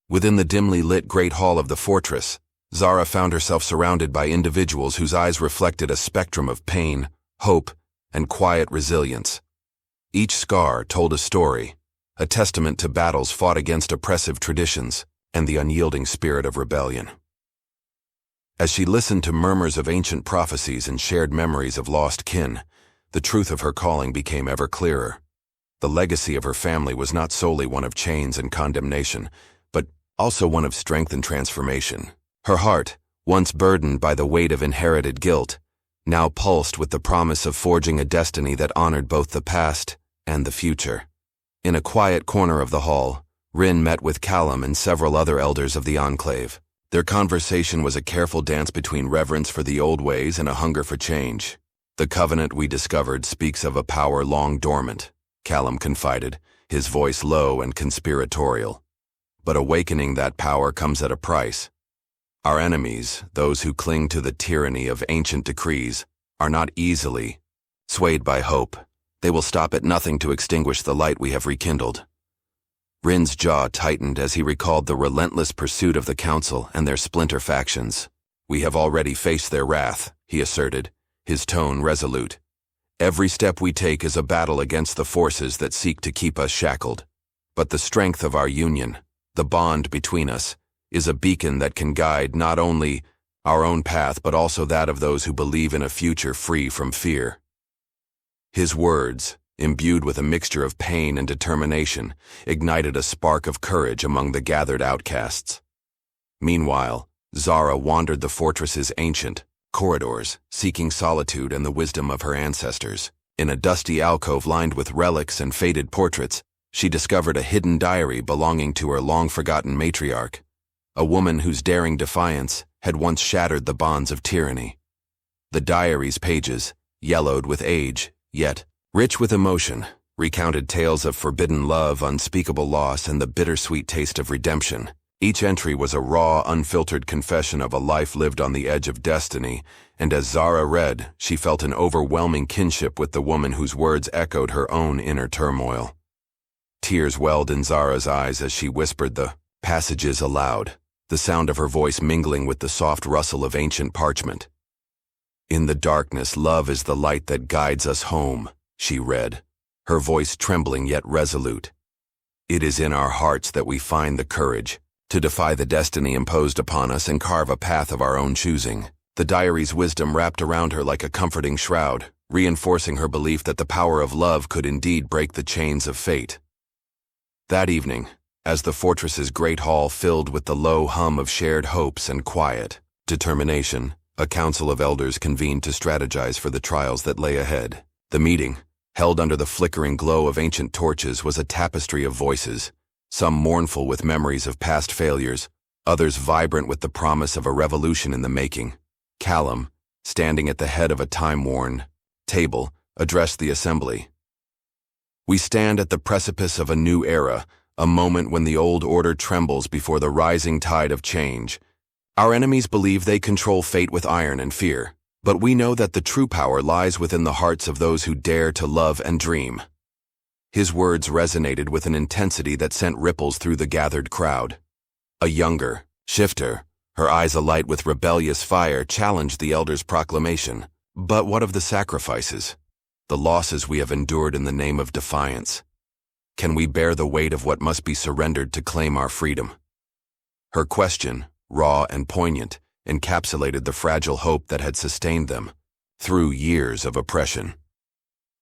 Within the dimly lit great hall of the fortress, Zara found herself surrounded by individuals whose eyes reflected a spectrum of pain, hope, and quiet resilience. Each scar told a story, a testament to battles fought against oppressive traditions and the unyielding spirit of rebellion. As she listened to murmurs of ancient prophecies and shared memories of lost kin, the truth of her calling became ever clearer. The legacy of her family was not solely one of chains and condemnation, but also one of strength and transformation. Her heart, once burdened by the weight of inherited guilt, now pulsed with the promise of forging a destiny that honored both the past and the future. In a quiet corner of the hall, Rin met with Callum and several other elders of the Enclave. Their conversation was a careful dance between reverence for the old ways and a hunger for change. "The covenant we discovered speaks of a power long dormant," Callum confided, his voice low and conspiratorial. "But awakening that power comes at a price. Our enemies, those who cling to the tyranny of ancient decrees, are not easily swayed by hope. They will stop at nothing to extinguish the light we have rekindled." Rin's jaw tightened as he recalled the relentless pursuit of the Council and their splinter factions. "We have already faced their wrath," he asserted, his tone resolute. "Every step we take is a battle against the forces that seek to keep us shackled. But the strength of our union, the bond between us, is a beacon that can guide not only our own path but also that of those who believe in a future free from fear." His words, imbued with a mixture of pain and determination, ignited a spark of courage among the gathered outcasts. Meanwhile, Zara wandered the fortress's ancient corridors, seeking solitude and the wisdom of her ancestors. In a dusty alcove lined with relics and faded portraits, she discovered a hidden diary belonging to her long-forgotten matriarch, a woman whose daring defiance had once shattered the bonds of tyranny. The diary's pages, yellowed with age, yet rich with emotion, recounted tales of forbidden love, unspeakable loss, and the bittersweet taste of redemption. Each entry was a raw, unfiltered confession of a life lived on the edge of destiny, and as Zara read, she felt an overwhelming kinship with the woman whose words echoed her own inner turmoil. Tears welled in Zara's eyes as she whispered the passages aloud, the sound of her voice mingling with the soft rustle of ancient parchment. "In the darkness, love is the light that guides us home," she read, her voice trembling yet resolute. "It is in our hearts that we find the courage to defy the destiny imposed upon us and carve a path of our own choosing." The diary's wisdom wrapped around her like a comforting shroud, reinforcing her belief that the power of love could indeed break the chains of fate. That evening, as the fortress's great hall filled with the low hum of shared hopes and quiet determination, a council of elders convened to strategize for the trials that lay ahead. The meeting, held under the flickering glow of ancient torches, was a tapestry of voices, some mournful with memories of past failures, others vibrant with the promise of a revolution in the making. Callum, standing at the head of a time-worn table, addressed the assembly. "We stand at the precipice of a new era, a moment when the old order trembles before the rising tide of change. Our enemies believe they control fate with iron and fear, but we know that the true power lies within the hearts of those who dare to love and dream." His words resonated with an intensity that sent ripples through the gathered crowd. A younger shifter, her eyes alight with rebellious fire, challenged the elder's proclamation. "But what of the sacrifices? The losses we have endured in the name of defiance? Can we bear the weight of what must be surrendered to claim our freedom?" Her question, raw and poignant, encapsulated the fragile hope that had sustained them through years of oppression.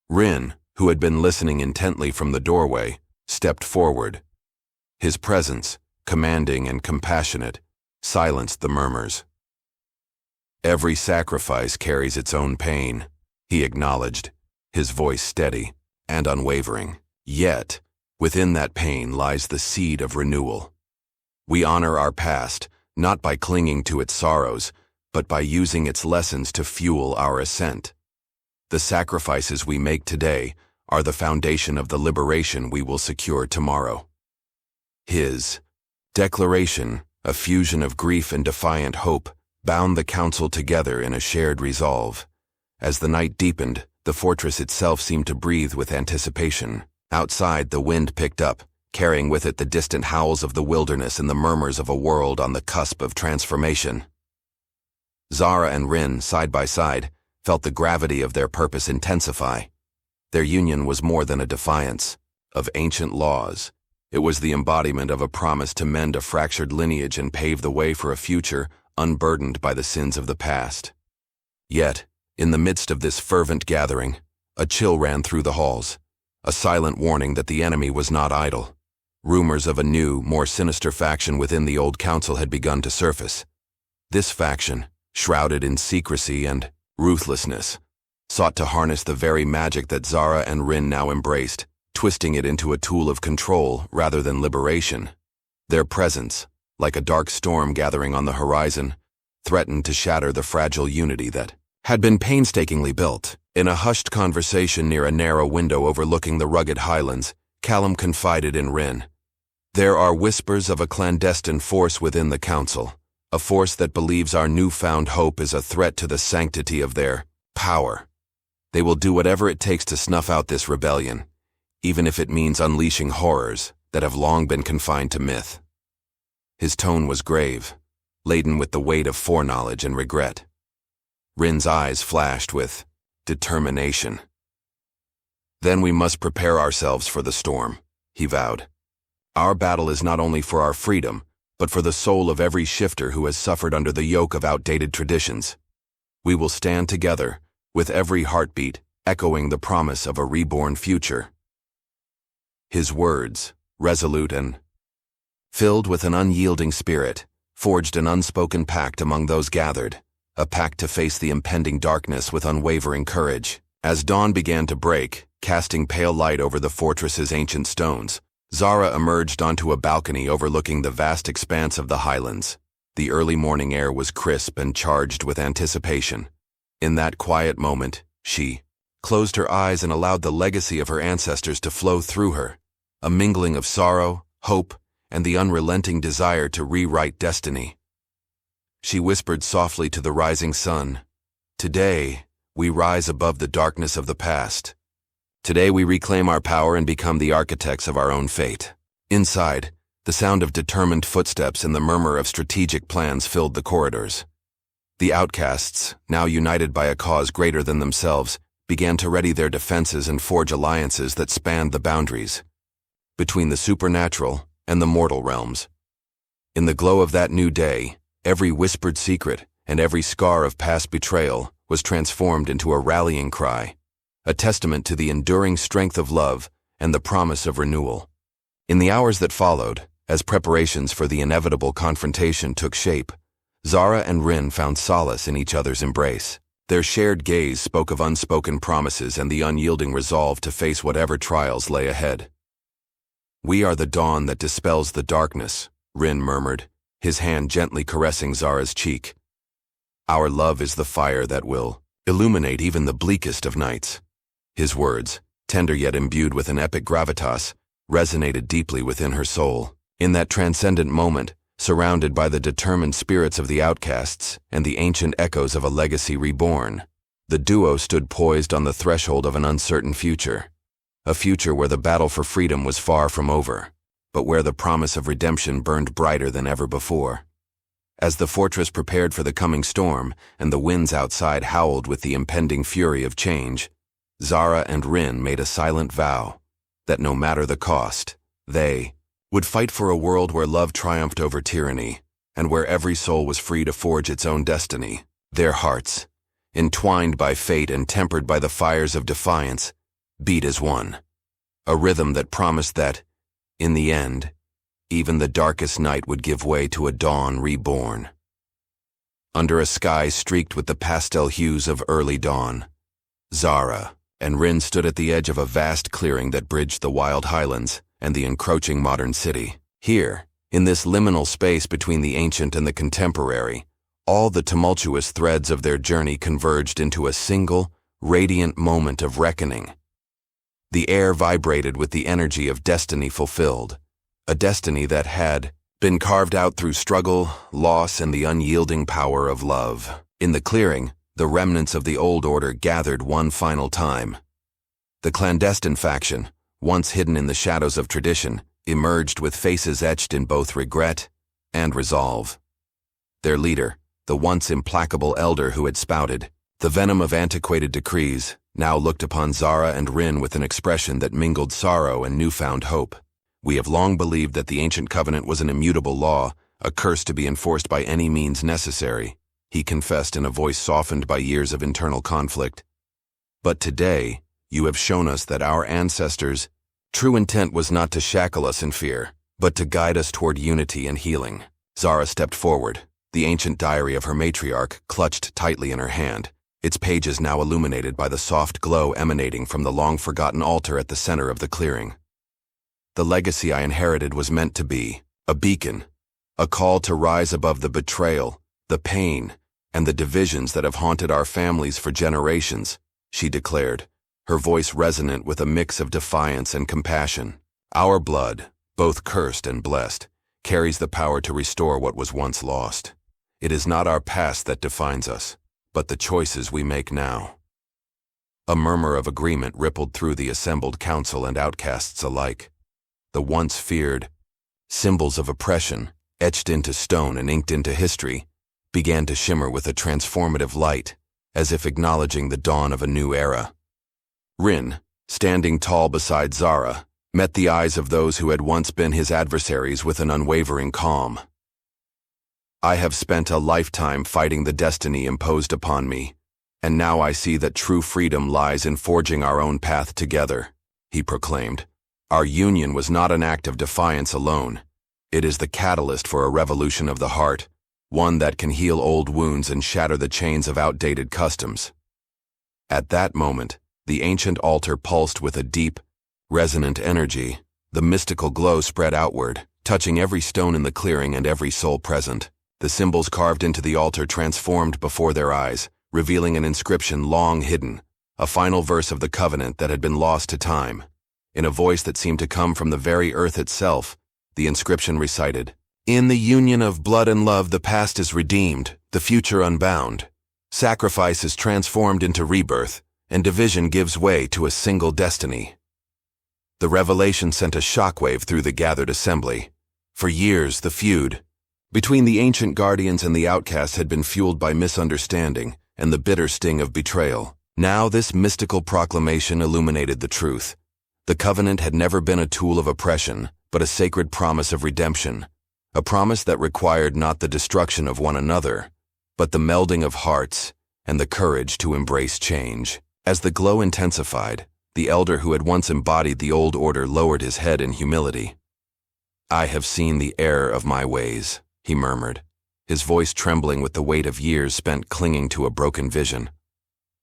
Rin, who had been listening intently from the doorway, stepped forward. His presence, commanding and compassionate, silenced the murmurs. "Every sacrifice carries its own pain," he acknowledged, his voice steady and unwavering. "Yet, within that pain lies the seed of renewal. We honor our past, not by clinging to its sorrows, but by using its lessons to fuel our ascent. The sacrifices we make today are the foundation of the liberation we will secure tomorrow." His declaration, a fusion of grief and defiant hope, bound the council together in a shared resolve. As the night deepened, the fortress itself seemed to breathe with anticipation. Outside, the wind picked up, carrying with it the distant howls of the wilderness and the murmurs of a world on the cusp of transformation. Zara and Rin, side by side, felt the gravity of their purpose intensify. Their union was more than a defiance of ancient laws. It was the embodiment of a promise to mend a fractured lineage and pave the way for a future unburdened by the sins of the past. Yet, in the midst of this fervent gathering, a chill ran through the halls, a silent warning that the enemy was not idle. Rumors of a new, more sinister faction within the old council had begun to surface. This faction, shrouded in secrecy and ruthlessness, sought to harness the very magic that Zara and Rin now embraced, twisting it into a tool of control rather than liberation. Their presence, like a dark storm gathering on the horizon, threatened to shatter the fragile unity that had been painstakingly built. In a hushed conversation near a narrow window overlooking the rugged highlands, Callum confided in Rin. There are whispers of a clandestine force within the council, a force that believes our newfound hope is a threat to the sanctity of their power. They will do whatever it takes to snuff out this rebellion, even if it means unleashing horrors that have long been confined to myth. His tone was grave, laden with the weight of foreknowledge and regret. Rin's eyes flashed with determination. Then we must prepare ourselves for the storm, he vowed. Our battle is not only for our freedom, but for the soul of every shifter who has suffered under the yoke of outdated traditions. We will stand together, with every heartbeat echoing the promise of a reborn future. His words, resolute and filled with an unyielding spirit, forged an unspoken pact among those gathered, a pact to face the impending darkness with unwavering courage. As dawn began to break, casting pale light over the fortress's ancient stones, Zara emerged onto a balcony overlooking the vast expanse of the highlands. The early morning air was crisp and charged with anticipation. In that quiet moment, she closed her eyes and allowed the legacy of her ancestors to flow through her, a mingling of sorrow, hope, and the unrelenting desire to rewrite destiny. She whispered softly to the rising sun, "Today, we rise above the darkness of the past. Today we reclaim our power and become the architects of our own fate." Inside, the sound of determined footsteps and the murmur of strategic plans filled the corridors. The outcasts, now united by a cause greater than themselves, began to ready their defenses and forge alliances that spanned the boundaries between the supernatural and the mortal realms. In the glow of that new day, every whispered secret and every scar of past betrayal was transformed into a rallying cry, a testament to the enduring strength of love and the promise of renewal. In the hours that followed, as preparations for the inevitable confrontation took shape, Zara and Rin found solace in each other's embrace. Their shared gaze spoke of unspoken promises and the unyielding resolve to face whatever trials lay ahead. "We are the dawn that dispels the darkness," Rin murmured, his hand gently caressing Zara's cheek. "Our love is the fire that will illuminate even the bleakest of nights." His words, tender yet imbued with an epic gravitas, resonated deeply within her soul. In that transcendent moment, surrounded by the determined spirits of the outcasts and the ancient echoes of a legacy reborn, the duo stood poised on the threshold of an uncertain future. A future where the battle for freedom was far from over, but where the promise of redemption burned brighter than ever before. As the fortress prepared for the coming storm and the winds outside howled with the impending fury of change, Zara and Rin made a silent vow that no matter the cost, they would fight for a world where love triumphed over tyranny and where every soul was free to forge its own destiny. Their hearts, entwined by fate and tempered by the fires of defiance, beat as one, a rhythm that promised that, in the end, even the darkest night would give way to a dawn reborn. Under a sky streaked with the pastel hues of early dawn, Zara and Rin stood at the edge of a vast clearing that bridged the wild highlands and the encroaching modern city. Here, in this liminal space between the ancient and the contemporary, all the tumultuous threads of their journey converged into a single, radiant moment of reckoning. The air vibrated with the energy of destiny fulfilled, a destiny that had been carved out through struggle, loss, and the unyielding power of love. In the clearing, the remnants of the old order gathered one final time. The clandestine faction, once hidden in the shadows of tradition, emerged with faces etched in both regret and resolve. Their leader, the once implacable elder who had spouted the venom of antiquated decrees, now looked upon Zara and Rin with an expression that mingled sorrow and newfound hope. "We have long believed that the ancient covenant was an immutable law, a curse to be enforced by any means necessary," he confessed in a voice softened by years of internal conflict. "But today, you have shown us that our ancestors' true intent was not to shackle us in fear, but to guide us toward unity and healing." Zara stepped forward, the ancient diary of her matriarch clutched tightly in her hand, its pages now illuminated by the soft glow emanating from the long-forgotten altar at the center of the clearing. The legacy I inherited was meant to be a beacon, a call to rise above the betrayal, the pain, and the divisions that have haunted our families for generations, she declared, her voice resonant with a mix of defiance and compassion. Our blood, both cursed and blessed, carries the power to restore what was once lost. It is not our past that defines us, but the choices we make now. A murmur of agreement rippled through the assembled council and outcasts alike. The once feared symbols of oppression, etched into stone and inked into history, began to shimmer with a transformative light, as if acknowledging the dawn of a new era. Rin, standing tall beside Zara, met the eyes of those who had once been his adversaries with an unwavering calm. I have spent a lifetime fighting the destiny imposed upon me, and now I see that true freedom lies in forging our own path together, he proclaimed. Our union was not an act of defiance alone. It is the catalyst for a revolution of the heart, one that can heal old wounds and shatter the chains of outdated customs. At that moment, the ancient altar pulsed with a deep, resonant energy. The mystical glow spread outward, touching every stone in the clearing and every soul present. The symbols carved into the altar transformed before their eyes, revealing an inscription long hidden, a final verse of the covenant that had been lost to time. In a voice that seemed to come from the very earth itself, the inscription recited, "In the union of blood and love the past is redeemed, the future unbound. Sacrifice is transformed into rebirth, and division gives way to a single destiny." The revelation sent a shockwave through the gathered assembly. For years, the feud between the ancient guardians and the outcasts had been fueled by misunderstanding and the bitter sting of betrayal. Now this mystical proclamation illuminated the truth. The covenant had never been a tool of oppression, but a sacred promise of redemption, a promise that required not the destruction of one another, but the melding of hearts and the courage to embrace change. As the glow intensified, the elder who had once embodied the old order lowered his head in humility. "I have seen the error of my ways," he murmured, his voice trembling with the weight of years spent clinging to a broken vision.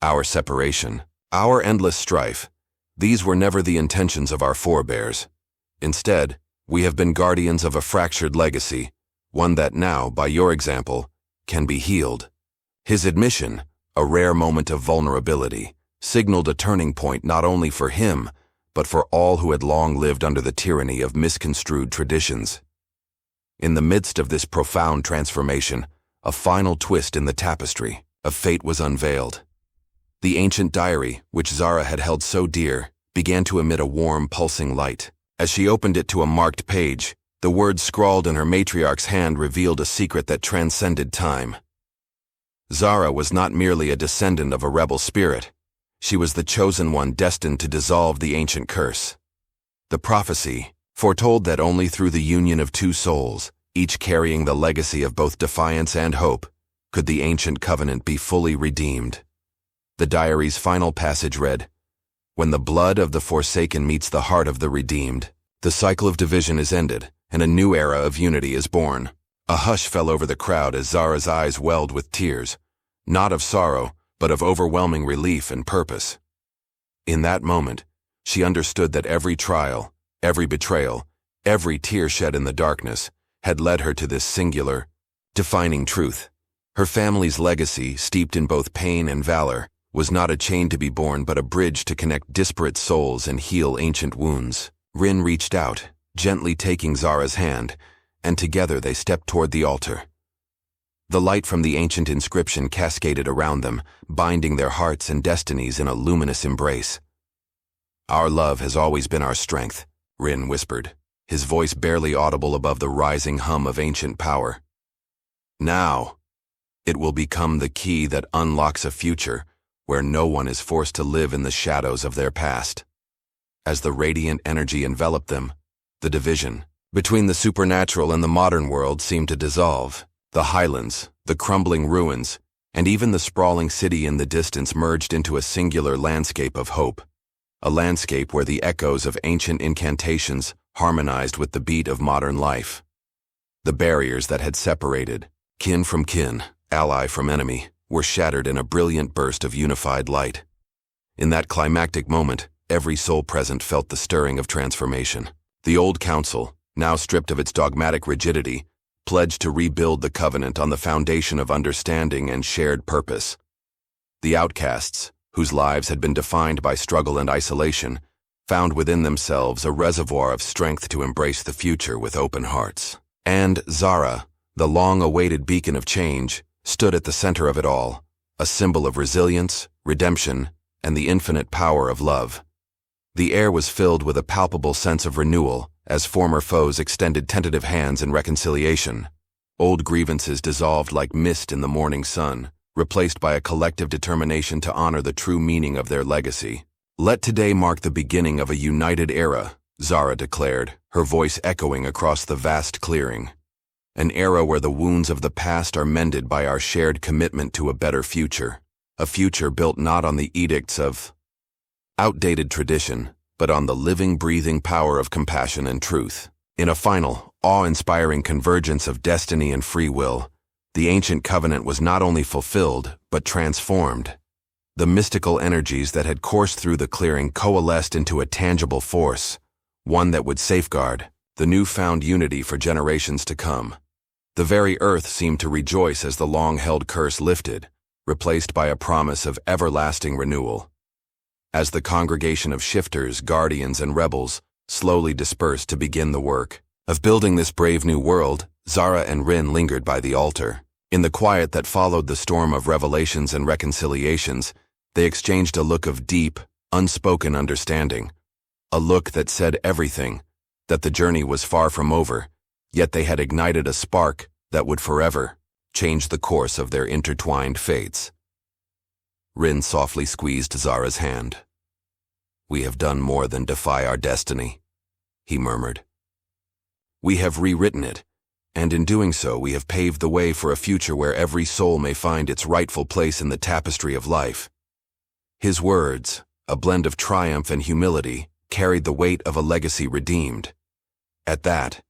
"Our separation, our endless strife, these were never the intentions of our forebears. Instead, we have been guardians of a fractured legacy, one that now, by your example, can be healed." His admission, a rare moment of vulnerability, signaled a turning point not only for him, but for all who had long lived under the tyranny of misconstrued traditions. In the midst of this profound transformation, a final twist in the tapestry of fate was unveiled. The ancient diary, which Zara had held so dear, began to emit a warm, pulsing light. As she opened it to a marked page, the words scrawled in her matriarch's hand revealed a secret that transcended time. Zara was not merely a descendant of a rebel spirit. She was the chosen one destined to dissolve the ancient curse. The prophecy foretold that only through the union of two souls, each carrying the legacy of both defiance and hope, could the ancient covenant be fully redeemed. The diary's final passage read, "When the blood of the forsaken meets the heart of the redeemed, the cycle of division is ended, and a new era of unity is born." A hush fell over the crowd as Zara's eyes welled with tears, not of sorrow, but of overwhelming relief and purpose. In that moment, she understood that every trial, every betrayal, every tear shed in the darkness had led her to this singular, defining truth. Her family's legacy, steeped in both pain and valor, was not a chain to be borne but a bridge to connect disparate souls and heal ancient wounds. Rin reached out, gently taking Zara's hand, and together they stepped toward the altar. The light from the ancient inscription cascaded around them, binding their hearts and destinies in a luminous embrace. "Our love has always been our strength," Rin whispered, his voice barely audible above the rising hum of ancient power. "Now, it will become the key that unlocks a future where no one is forced to live in the shadows of their past." As the radiant energy enveloped them, the division between the supernatural and the modern world seemed to dissolve. The highlands, the crumbling ruins, and even the sprawling city in the distance merged into a singular landscape of hope, a landscape where the echoes of ancient incantations harmonized with the beat of modern life. The barriers that had separated kin from kin, ally from enemy, were shattered in a brilliant burst of unified light. In that climactic moment, every soul present felt the stirring of transformation. The old council, now stripped of its dogmatic rigidity, pledged to rebuild the covenant on the foundation of understanding and shared purpose. The outcasts, whose lives had been defined by struggle and isolation, found within themselves a reservoir of strength to embrace the future with open hearts. And Zara, the long-awaited beacon of change, stood at the center of it all, a symbol of resilience, redemption, and the infinite power of love. The air was filled with a palpable sense of renewal as former foes extended tentative hands in reconciliation. Old grievances dissolved like mist in the morning sun, replaced by a collective determination to honor the true meaning of their legacy. "Let today mark the beginning of a united era," Zara declared, her voice echoing across the vast clearing. "An era where the wounds of the past are mended by our shared commitment to a better future. A future built not on the edicts of outdated tradition, but on the living, breathing power of compassion and truth." In a final, awe-inspiring convergence of destiny and free will, the ancient covenant was not only fulfilled, but transformed. The mystical energies that had coursed through the clearing coalesced into a tangible force, one that would safeguard the newfound unity for generations to come. The very earth seemed to rejoice as the long-held curse lifted, replaced by a promise of everlasting renewal. As the congregation of shifters, guardians, and rebels slowly dispersed to begin the work of building this brave new world, Zara and Rin lingered by the altar. In the quiet that followed the storm of revelations and reconciliations, they exchanged a look of deep, unspoken understanding. A look that said everything, that the journey was far from over, yet they had ignited a spark that would forever change the course of their intertwined fates. Rin softly squeezed Zara's hand. "We have done more than defy our destiny," he murmured. "We have rewritten it, and in doing so we have paved the way for a future where every soul may find its rightful place in the tapestry of life." His words, a blend of triumph and humility, carried the weight of a legacy redeemed. At that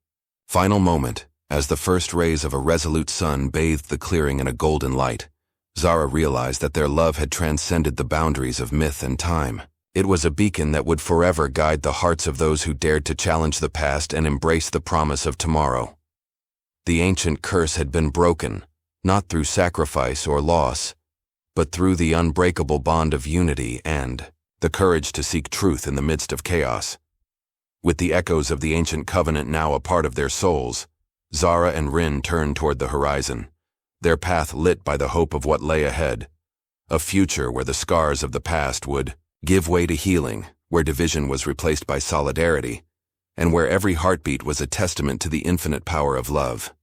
final moment, as the first rays of a resolute sun bathed the clearing in a golden light, Zara realized that their love had transcended the boundaries of myth and time. It was a beacon that would forever guide the hearts of those who dared to challenge the past and embrace the promise of tomorrow. The ancient curse had been broken, not through sacrifice or loss, but through the unbreakable bond of unity and the courage to seek truth in the midst of chaos. With the echoes of the ancient covenant now a part of their souls, Zara and Rin turned toward the horizon, their path lit by the hope of what lay ahead, a future where the scars of the past would give way to healing, where division was replaced by solidarity, and where every heartbeat was a testament to the infinite power of love.